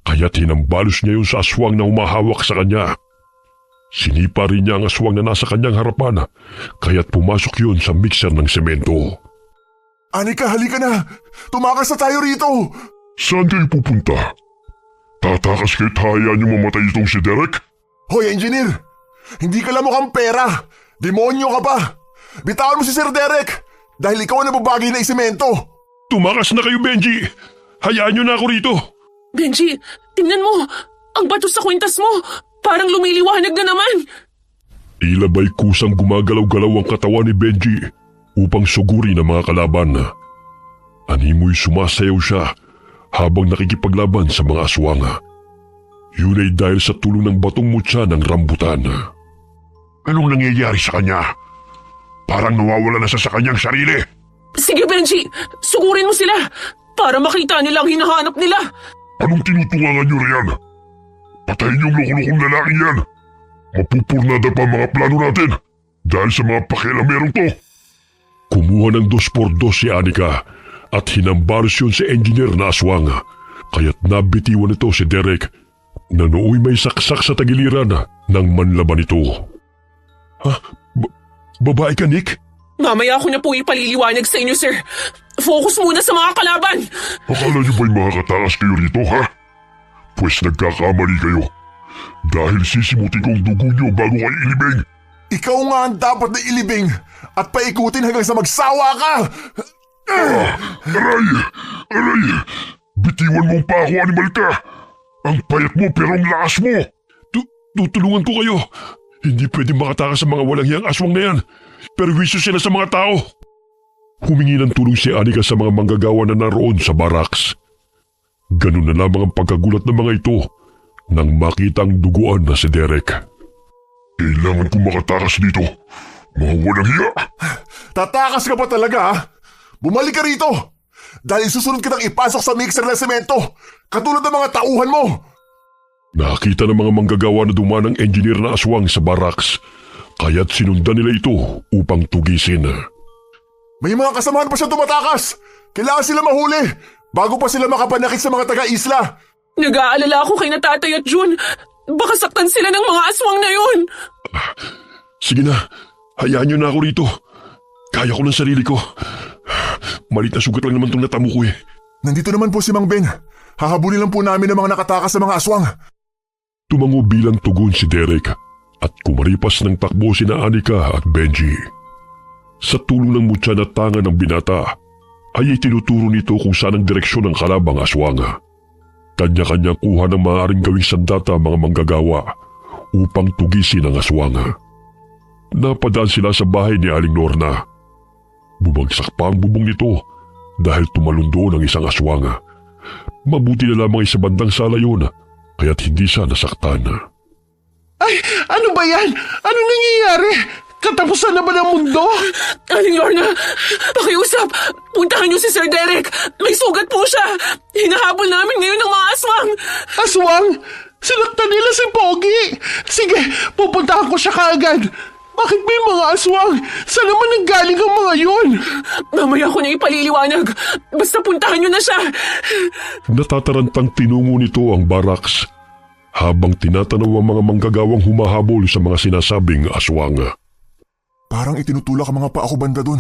S4: Kaya't hinambalos niya yun sa aswang na humahawak sa kanya. Sinipa rin niya ang aswang na nasa kanyang harapan, kaya't pumasok yun sa mixer ng semento.
S3: Anika, halika na! Tumakas na tayo rito!
S1: Saan kayo pupunta? Tatakas kayo't hayaan niyo mamatay itong si Derek?
S3: Hoy, engineer! Hindi ka lang mukhang pera! Demonyo ka pa! Bitawan mo si Sir Derek! Dahil ikaw ang nababagay na isemento!
S4: Tumakas na kayo, Benji! Hayaan niyo na ako rito!
S6: Benji, tingnan mo! Ang bato sa kwintas mo! Parang lumiliwanag na naman!
S4: Tila ba'y kusang gumagalaw-galaw ang katawan ni Benji upang sugurin ang mga kalaban. Animoy sumasayaw siya habang nakikipaglaban sa mga aswang. Yun ay dahil sa tulong ng batong mutya ng rambutan.
S1: Anong nangyayari sa kanya? Parang nawawala na siya sa kanyang sarili.
S6: Sige, Benji! Sugurin mo sila! Para makita nila ang hinahanap nila!
S1: Anong tinutungangan niyo riyan? Patayin yung loko-lokong lalaki yan. Mapupurnada pa mga plano natin dahil sa mga pakialamerong to.
S4: Kumuha ng 2x2 si Anika at hinambalos yun si engineer na aswang. Kaya't nabitiwan ito si Derek na nooy may saksak sa tagiliran ng manlaban ito. Ha? Babae ka, Nick?
S6: Mamaya ako na po ipaliliwanag sa inyo, sir. Focus muna sa mga kalaban!
S1: Akala niyo ba'y makakatakas kayo rito, ha? Pues nagkakamali kayo. Dahil sisimutin kong dugo niyo bago kayo ilibing.
S3: Ikaw nga ang dapat na ilibing at paikutin hanggang sa magsawa ka!
S1: Aray! Aray! Bitiwan mong pa ako, animal ka! Ang payat mo pero ang lakas mo!
S4: Tutulungan ko kayo. Hindi pwede makatakas sa mga walang hiyang aswang na yan. Perwisyo sila sa mga tao. Humingi ng tulong si Anika sa mga manggagawa na naroon sa baraks. Ganun na lamang ang pagkagulat ng mga ito nang makita ang duguan na si Derek.
S1: Kailangan kong makatakas dito. Mga walang hiya!
S3: Tatakas ka pa talaga, ha? Bumalik ka rito! Dahil susunod kitang ipasok sa mixer ng semento, katulad ng mga tauhan mo!
S4: Nakita ng mga manggagawa na dumaan ng engineer na aswang sa baraks, kaya't sinundan nila ito upang tugisin.
S3: May mga kasamahan pa siya tumatakas! Kailangan sila mahuli bago pa sila makapanakit sa mga taga-isla!
S6: Nag-aalala ako kay na Tatay at June. Baka saktan sila ng mga aswang na yun.
S4: Sige na, hayaan niyo na ako rito. Kaya ko ng sarili ko. Malit na sugat lang naman itong natamo ko eh.
S3: Nandito naman po si Mang Ben. Hahabulin lang po namin ang mga nakatakas sa mga aswang.
S4: Tumango bilang tugon si Derek at kumaripas ng takbo sina Anika at Benji. Sa tulong ng mutya na tangan ng binata, ay itinuturo nito kung saan ang direksyon ng kalabang aswang. Kanya-kanya kuha ng maaaring gawing sandata ang mga manggagawa upang tugisin ang aswang. Napadaan sila sa bahay ni Aling Lorna. Bumagsak pa ang bubong nito dahil tumalon doon ang isang aswang. Mabuti na lamang sa bandang sala yun, kaya't hindi siya nasaktan.
S5: Ay, ano ba yan? Ano nangyayari? Katapusan na ba ng mundo?
S6: Aling Lorna, pakiusap. Puntahan niyo si Sir Derek. May sugat po siya. Hinahabol namin ngayon ng mga aswang.
S5: Aswang? Sinaktan nila si Pogi. Sige, pupuntahan ko siya kaagad. Bakit may mga aswang? Saan naman nanggaling ang mga yun?
S6: Mamaya ko na ipaliliwanag. Basta puntahan niyo na siya.
S4: Natatarantang tinungo nito ang baraks habang tinatanaw ang mga manggagawang humahabol sa mga sinasabing aswang.
S3: Parang itinutulak ang mga paa ko banda dun.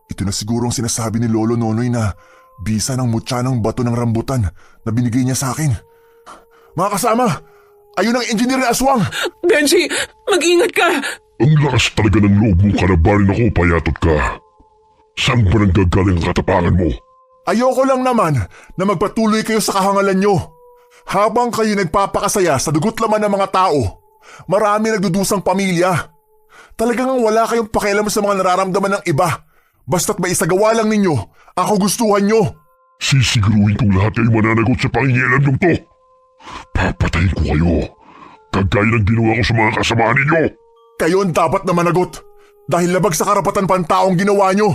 S3: Ito na siguro ang sinasabi ni Lolo Nonoy na bisa ng mutya ng bato ng rambutan na binigay niya sa akin. Mga kasama, ayun ang engineer na aswang!
S6: Benji, mag-ingat ka.
S1: Ang lakas talaga ng loob mong kalabanin ako, payatot ka. Saan ba nanggagaling ang katapangan mo?
S3: Ayoko lang naman na magpatuloy kayo sa kahangalan nyo. Habang kayo nagpapakasaya sa dugot laman ng mga tao, marami nagdudusang pamilya. Talagang wala kayong pakialam sa mga nararamdaman ng iba. Basta't maisagawa lang ninyo ang kagustuhan nyo.
S1: Sisiguruhin kong lahat ay mananagot sa pangingialam nyo to. Papatayin ko kayo. Kagaya ng ginawa ko sa mga kasamahan ninyo.
S3: Kayo ang dapat na managot. Dahil labag sa karapatan pa ang taong ginawa nyo.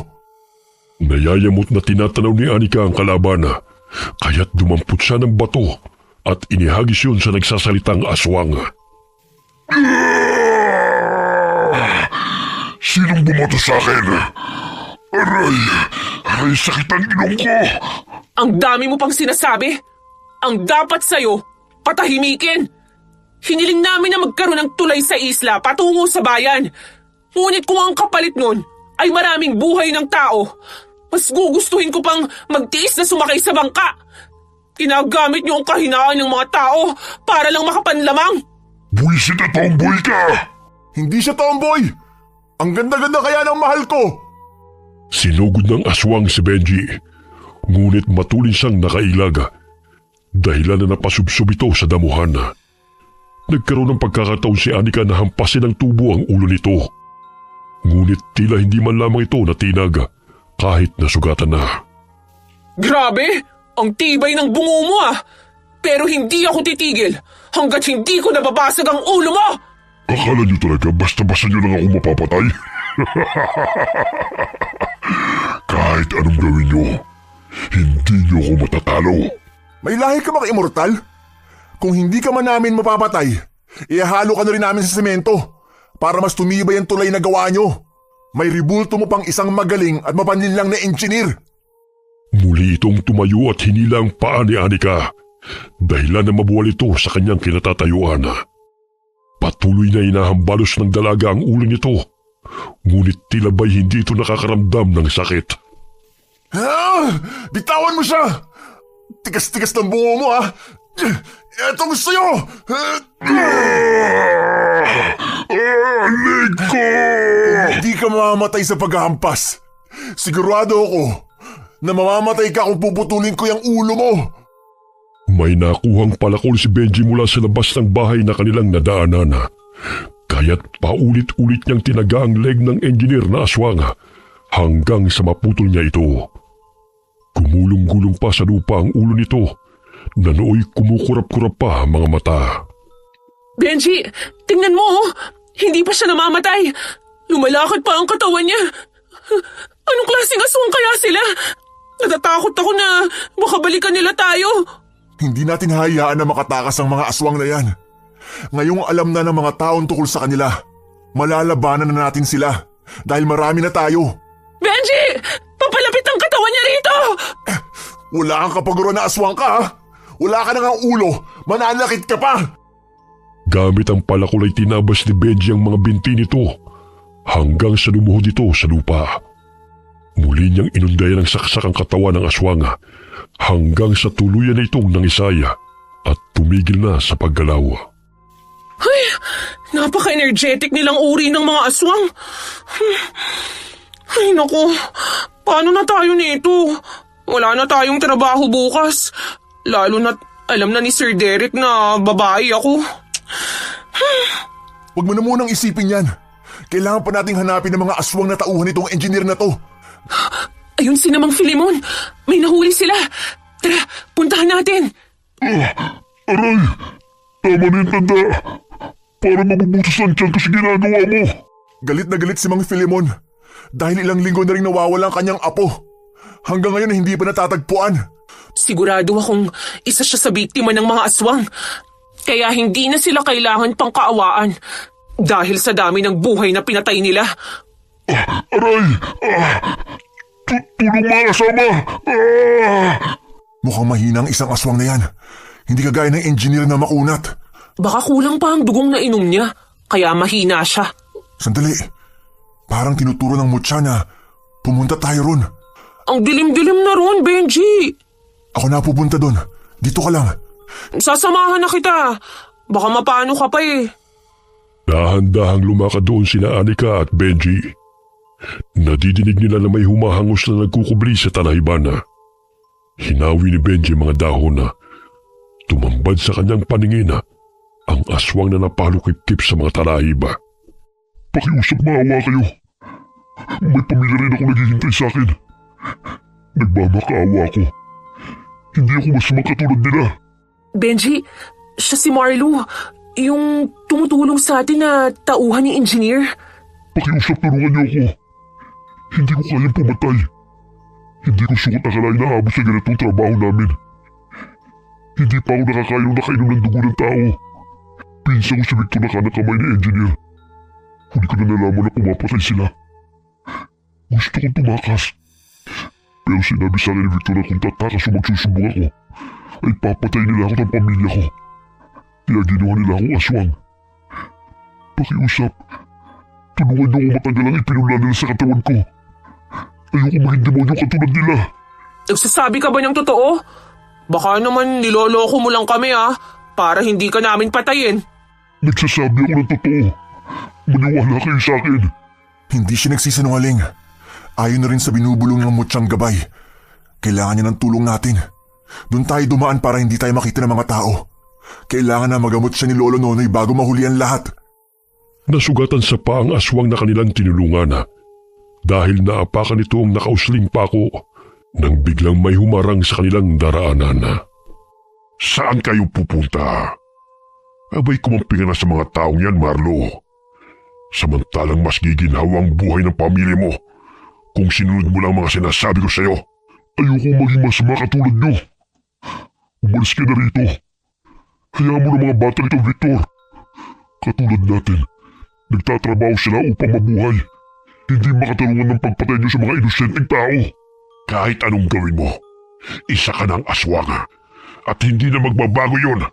S4: Nayayamot na tinatanaw ni Anika ang kalaban, kaya't dumampot siya ng bato at inihagis yun sa nagsasalitang aswang.
S1: Sinong bumoto sa akin? Aray, sakit ang ilong ko.
S6: Ang dami mo pang sinasabi. Ang dapat sa'yo, patahimikin. Hiniling namin na magkaroon ng tulay sa isla patungo sa bayan. Ngunit kung ang kapalit nun ay maraming buhay ng tao, mas gugustuhin ko pang magtiis na sumakay sa bangka. Ginagamit niyo ang kahinaan ng mga tao para lang makapanlamang.
S1: Buwisit na tomboy ka!
S3: Hindi siya tomboy! Ang ganda-ganda kaya ng mahal ko!
S4: Sinugod ng aswang si Benji, ngunit matulin siyang nakailag. Dahilan na napasubsob ito sa damuhan. Nagkaroon ng pagkakataon si Anika na hampasin ng tubo ang ulo nito. Ngunit tila hindi man lamang ito natinag kahit nasugatan na.
S6: Grabe! Ang tibay ng bungo mo ah! Pero hindi ako titigil hanggat hindi ko nababasag ang ulo mo!
S1: Akala niyo talaga basta-basta niyo lang ako mapapatay? Kahit anong gawin niyo, hindi niyo ako matatalo.
S3: May lahi ka bang immortal? Kung hindi ka man namin mapapatay, ihahalo ka na rin namin sa semento para mas tumibay ang tulay na gawa nyo. May ribulto mo pang isang magaling at mapanlinlang na engineer.
S4: Muli itong tumayo at hinila ang paa ni Anika, dahilan na mabuwal ito sa kanyang kinatatayuan. Patuloy na inahambalos ng dalaga ang ulo nito, ngunit tila ba'y hindi ito nakakaramdam ng sakit.
S3: Bitawan mo siya! Tigas-tigas ng bungo mo ah! Eto gusto nyo!
S1: Leg ko!
S3: Hindi ka mamamatay sa paghahampas. Sigurado ako na mamamatay ka kung puputulin ko yung ulo mo.
S4: May nakuhang palakol si Benji mula sa labas ng bahay na kanilang nadaanan. Kaya't paulit-ulit niyang tinaga ang leg ng engineer na aswang hanggang sa maputol niya ito. Gumulong-gulong pa sa lupa ang ulo nito na nooy kumukurap-kurap pa ang mga mata.
S6: Benji, tingnan mo oh! Hindi pa siya namamatay! Lumalakad pa ang katawan niya! Anong klaseng aswang kaya sila? Natatakot ako na baka balikan nila tayo!
S3: Hindi natin hayaan na makatakas ang mga aswang na yan. Ngayong alam na ng mga taon tukol sa kanila, malalabanan na natin sila dahil marami na tayo.
S6: Benji! Papalapit ang katawan niya rito!
S3: Wala kang kapaguro na aswang ka ha? Wala ka na nga ulo, mananakit ka pa!
S4: Gamit ang palakol ay tinabas ni Benji ang mga binti nito hanggang sa lumuhod ito sa lupa. Muli niyang inundayan ng saksak ang katawan ng aswang hanggang sa tuluyan na itong nangisaya at tumigil na sa paggalaw.
S6: Ay, napaka-energetic nilang uri ng mga aswang. Ay naku, paano na tayo nito? Wala na tayong trabaho bukas. Lalo na't alam na ni Sir Derek na babae ako.
S3: Huwag mo na munang isipin yan. Kailangan pa nating hanapin ng mga aswang na tauhan nitong engineer na to.
S6: Ayun si Namang Filimon. May nahuli sila. Tara, puntahan natin.
S1: Aray! Tama na yung tanda. Para mabubutas ang tiyan ko sa ginagawa mo.
S3: Galit na galit si Mang Filimon dahil ilang linggo na rin nawawala ang kanyang apo. Hanggang ngayon hindi pa natatagpuan.
S6: Sigurado akong isa siya sa biktima ng mga aswang. Kaya hindi na sila kailangan pang kaawaan dahil sa dami ng buhay na pinatay nila.
S1: Aray! Tulong mga kasama!
S3: Mukhang mahina ang isang aswang na yan. Hindi kagaya ng engineer na makunat.
S6: Baka kulang pa ang dugong na inom niya, kaya mahina siya.
S3: Sandali. Parang tinuturo ng mutya na pumunta tayo ron.
S6: Ang dilim-dilim na ron, Benji.
S3: Ako na pupunta doon. Dito ka lang.
S6: Sasamahan na kita. Baka mapano ka pa eh.
S4: Dahan-dahang lumakad doon sina Anika at Benji. Nadidinig nila na may humahangos na nagkukubli sa talahiban. Hinawi ni Benji mga dahon na tumambad sa kanyang paningin ang aswang na napalukip-kip sa mga talahiba.
S1: Pakiusap, maawa kayo. May pamilya rin ako naghihintay sa akin. Nagmamakaawa ako. Hindi ako masamang katulad nila.
S6: Benji, siya si Marlo. Yung tumutulong sa atin na tauhan ni engineer.
S1: Pakiusap, tulungan niyo ako. Hindi ko kayang pumatay. Hindi ko sukat akalain na aabot sa ganitong trabaho namin. Hindi pa ako nakakayang nakainom ng dugo ng tao. Pinsan ko si Victor na kanang kamay ni engineer. Huli ko na nalaman na pumapatay sila. Gusto kong tumakas. Pero sinabi sa akin ni Victor na kung tatakas o magsusumbong ako, ay papatay nila ako ng pamilya ko. Kaya ginawa nila akong aswang. Pakiusap, tulungan niyo ako matanggal ang ipinula nila sa katawan ko. Ayoko maging demonyo katulad nila.
S6: Nagsasabi ka ba niyang totoo? Baka naman niloloko mo lang kami para hindi ka namin patayin.
S1: Nagsasabi ako ng totoo. Maniwala kayo sa akin.
S3: Hindi siya nagsisinungaling. Ayon na rin sa binubulong ng Mutyang Gabay. Kailangan niya ng tulong natin. Doon tayo dumaan para hindi tayo makita ng mga tao. Kailangan na magamot siya ni Lolo Nonoy bago mahuli ang lahat.
S4: Nasugatan sa paa ang aswang na kanilang tinulungan dahil naapakan nito ang nakausling pako nang biglang may humarang sa kanilang daraanan.
S1: Saan kayo pupunta? Abay kumampingan na sa mga taong yan, Marlo. Samantalang mas giginhawa ang buhay ng pamilya mo kung sinunod mo lang mga sinasabi ko sa'yo. Ayokong maging masama katulad nyo. Umalis ka na rito. Hayaan mo ng mga bata nito, Victor. Katulad natin, nagtatrabaho sila upang mabuhay. Hindi makatulungan ng pagpatay nyo sa mga inosenteng tao. Kahit anong gawin mo, isa ka ng aswang at hindi na magbabago yun.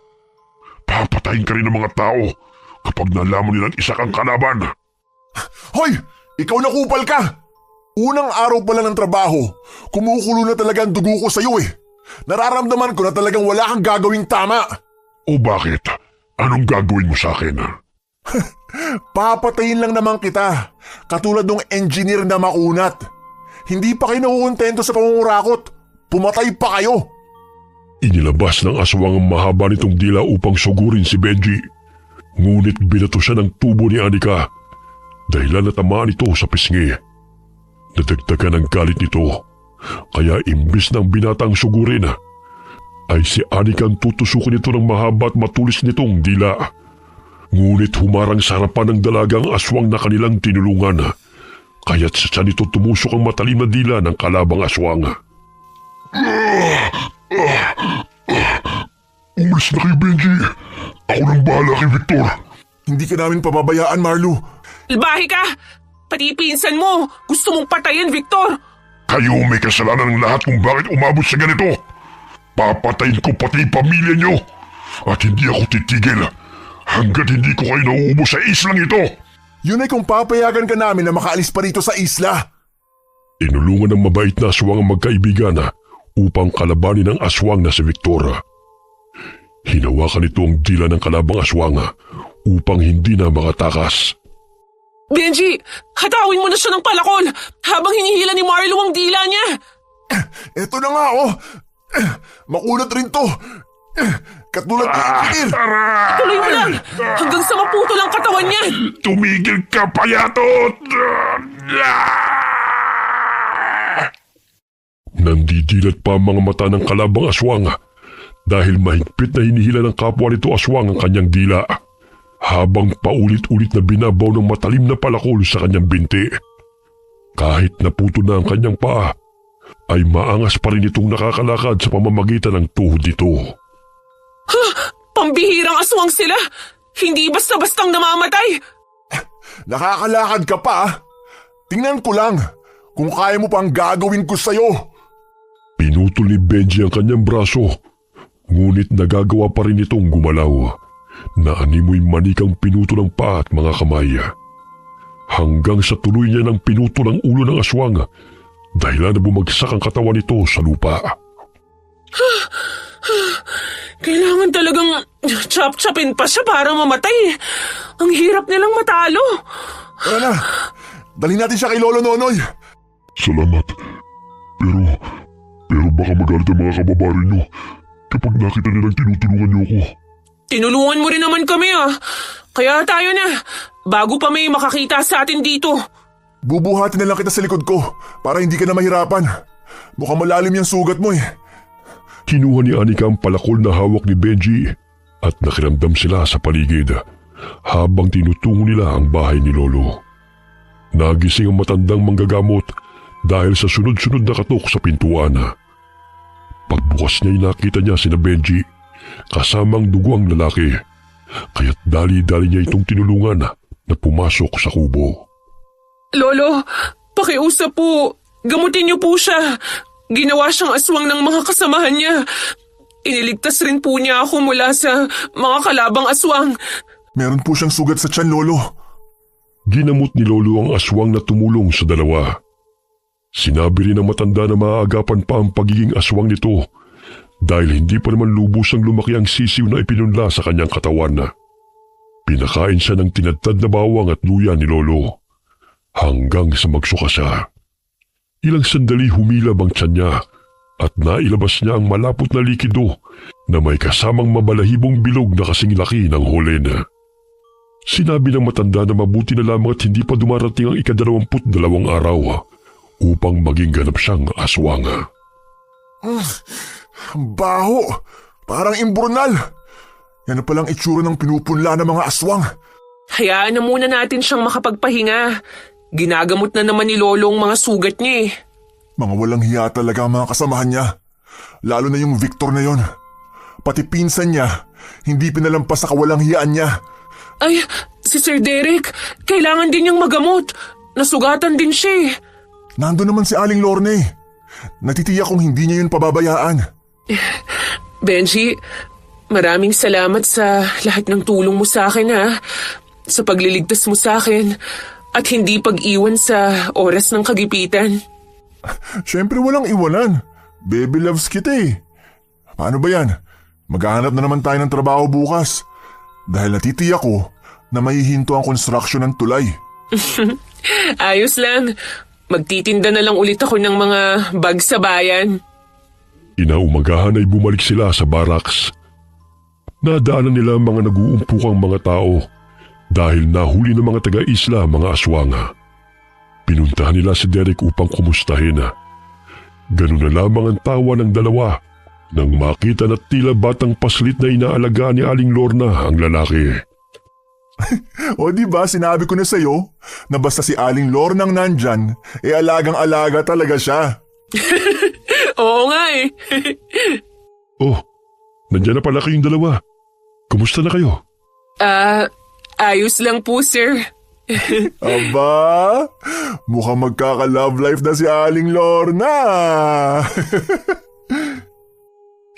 S1: Papatayin ka rin ng mga tao kapag nalaman nilang isa kang kalaban.
S3: Hoy! Ikaw na kupal ka! Unang araw pa lang ng trabaho, kumukulo na talaga ang dugo ko sa'yo eh. Nararamdaman ko na talagang wala kang gagawing tama.
S1: O bakit? Anong gagawin mo sa akin?
S3: Papatayin lang naman kita, katulad ng engineer na makunat. Hindi pa kayo nakukontento sa pangungurakot. Pumatay pa kayo.
S4: Inilabas ng aswang ang mahaba nitong dila upang sugurin si Benji. Ngunit binato siya ng tubo ni Anika. Dahilan na tamaan ito sa pisngi. Nadagdagan ang galit nito. Kaya imbis ng binatang sugurin, ay si Anika ang tutusukin nito ng mahaba at matulis nitong dila. Ngunit humarang sa harapan ng dalagang aswang na kanilang tinulungan. Kaya't sa tiyan nito tumusok ang matalim na dila ng kalabang aswang.
S1: Umalis na kayo, Benji. Ako nang bahala kay Victor.
S3: Hindi ka namin pababayaan, Marlo.
S6: Ilbahi ka! Pati pinsan mo, gusto mong patayin, Victor!
S1: Kayo may kasalanan ng lahat kung bakit umabot sa ganito. Papatayin ko pati pamilya nyo. At hindi ako titigil hanggat hindi ko kayo nauubos sa islang ito.
S3: Yun ay kung papayagan ka namin na makaalis pa rito sa isla.
S4: Inulungan ng mabait na aswang ang magkaibigan upang kalabanin ang aswang na si Victor. Hinawakan nito ang dila ng kalabang aswang upang hindi na makatakas.
S6: Benji, hatawin mo na siya ng palakol habang hinihila ni Marlo ang dila niya.
S3: Eto na nga oh. Makunat rin to. Katulad ng engineer.
S6: Tuloy mo lang hanggang sa maputol ang katawan niya.
S1: Tumigil ka, payatot!
S4: Nandidilat pa ang mga mata ng kalabang aswang dahil mahigpit na hinihila ng kapwa nito aswang ang kanyang dila habang paulit-ulit na binabaw ng matalim na palakol sa kanyang binti. Kahit naputo na ang kanyang paa, ay maangas pa rin itong nakakalakad sa pamamagitan ng tuhod nito.
S6: Pambihirang aswang sila! Hindi basta-bastang namamatay!
S3: Nakakalakad ka pa. Tingnan ko lang kung kaya mo pang gagawin ko sa'yo.
S4: Pinutol ni Benji ang kanyang braso, ngunit nagagawa pa rin itong gumalaw. Naanimoy manikang pinutol ang paa at mga kamay. Hanggang sa tuloy niya ng pinutol ang ulo ng aswang, dahilan na bumagsak ang katawan nito sa lupa.
S6: Kailangan talagang chop-chopin pa siya para mamatay. Ang hirap nilang matalo.
S3: Tara na, dalhin natin siya kay Lolo Nonoy.
S1: Salamat. Pero baka magalit ang mga kababayan nyo kapag nakita nilang tinutulungan nyo ako.
S6: Tinulungan mo rin naman kami Kaya tayo na, bago pa may makakita sa atin dito.
S3: Bubuhatin na lang kita sa likod ko para hindi ka na mahirapan. Mukhang malalim yung sugat mo eh.
S4: Kinuha ni Anika ang palakol na hawak ni Benji at nakiramdam sila sa paligid habang tinutungo nila ang bahay ni Lolo. Nagising ang matandang manggagamot dahil sa sunod-sunod na katok sa pintuan. Pagbukas niya'y nakita niya sina Benji kasamang dugo ang lalaki, kaya't dali-dali niya itong tinulungan na pumasok sa kubo.
S6: Lolo, pakiusap po. Gamutin niyo po siya. Ginawa siyang aswang ng mga kasamahan niya. Iniligtas rin po niya ako mula sa mga kalabang aswang.
S3: Meron po siyang sugat sa tiyan, Lolo.
S4: Ginamot ni Lolo ang aswang na tumulong sa dalawa. Sinabi rin ng matanda na maaagapan pa ang pagiging aswang nito dahil hindi pa naman lubusang lumaki ang sisiw na ipinunla sa kanyang katawan. Pinakain siya ng tinadtad na bawang at luya ni Lolo hanggang sa magsuka siya. Ilang sandali humilab ang tiyan niya at nailabas niya ang malapot na likido na may kasamang mabalahibong bilog na kasing laki ng hulen. Sinabi ng matanda na mabuti na lamang at hindi pa dumarating ang 22 araw upang maging ganap siyang aswang.
S3: Baho! Parang imburnal! Yan na palang itsura ng pinupunla ng mga aswang.
S6: Hayaan na muna natin siyang makapagpahinga. Ginagamot na naman ni Lolo ang mga sugat niya eh.
S3: Mga walang hiya talaga ang mga kasamahan niya. Lalo na yung Victor na yon. Pati pinsan niya, hindi pinalampas sa kawalang hiyaan niya.
S6: Ay, si Sir Derek, kailangan din niyang magamot. Nasugatan din siya eh.
S3: Nando naman si Aling Lorne. Natitiyak kung hindi niya yun pababayaan.
S6: Benji, maraming salamat sa lahat ng tulong mo sa akin ha. Sa pagliligtas mo sa akin at hindi pag-iwan sa oras ng kagipitan.
S3: Siyempre walang iwanan. Baby loves kita eh. Paano ba yan? Maghahanap na naman tayo ng trabaho bukas. Dahil natitiyak ko na mahihinto ang construction ng tulay.
S6: Ayos lang. Magtitinda na lang ulit ako ng mga bag sa bayan.
S4: Inaumagahan ay bumalik sila sa barracks. Nadaanan nila ang mga nag-uumpukang mga tao dahil nahuli ng mga taga-isla mga aswang. Pinuntahan nila si Derek upang kumustahin. Ganun na lamang ang tawa ng dalawa nang makita na tila batang paslit na inaalagaan ni Aling Lorna ang lalaki.
S3: O di ba sinabi ko na sa'yo na basta si Aling Lornang nandyan, alagang-alaga talaga siya.
S6: Oo nga eh.
S4: Oh, nandiyan na pala kayong dalawa. Kumusta na kayo?
S6: Ayos lang po sir.
S3: Aba, mukhang magkaka-love life na si Aling Lorna.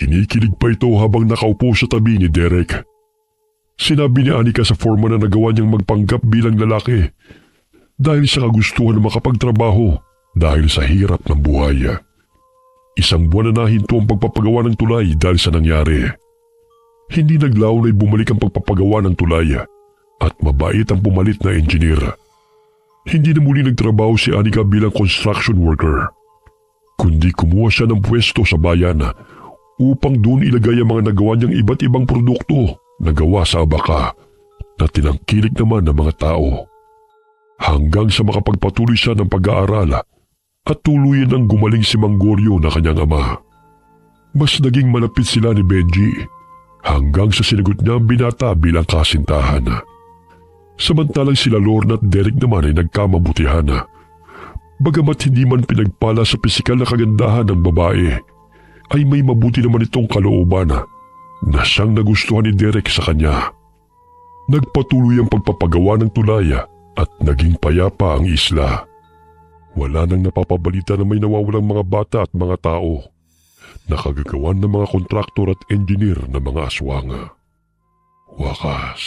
S4: Kinikilig pa ito habang nakaupo sa tabi ni Derek. Sinabi ni Anika sa foreman na nagawa niyang magpanggap bilang lalaki dahil sa kagustuhan na makapagtrabaho dahil sa hirap ng buhay. Isang buwan na nahinto ang pagpapagawa ng tulay dahil sa nangyari. Hindi naglaon ay bumalik ang pagpapagawa ng tulay at mabait ang pumalit na engineer. Hindi na muli nagtrabaho si Anika bilang construction worker, kundi kumuha siya ng pwesto sa bayan upang doon ilagay ang mga nagawa niyang iba't ibang produkto na gawa sa abaka na tinangkilik naman ng mga tao. Hanggang sa makapagpatuloy siya ng pag-aaral at tuluyan ng gumaling si Manggorio na kanyang ama. Mas naging malapit sila ni Benji hanggang sa sinagot niya ang binata bilang kasintahan. Samantalang sila Lorna at Derek naman ay nagkamabutihan. Bagamat hindi man pinagpala sa pisikal na kagandahan ng babae, ay may mabuti naman itong kalooban na siyang nagustuhan ni Derek sa kanya. Nagpatuloy ang pagpapagawa ng tulay at naging payapa ang isla. Wala nang napapabalita na may nawawalang mga bata at mga tao. Nakagagawan ng mga kontraktor at engineer na mga aswang. Wakas.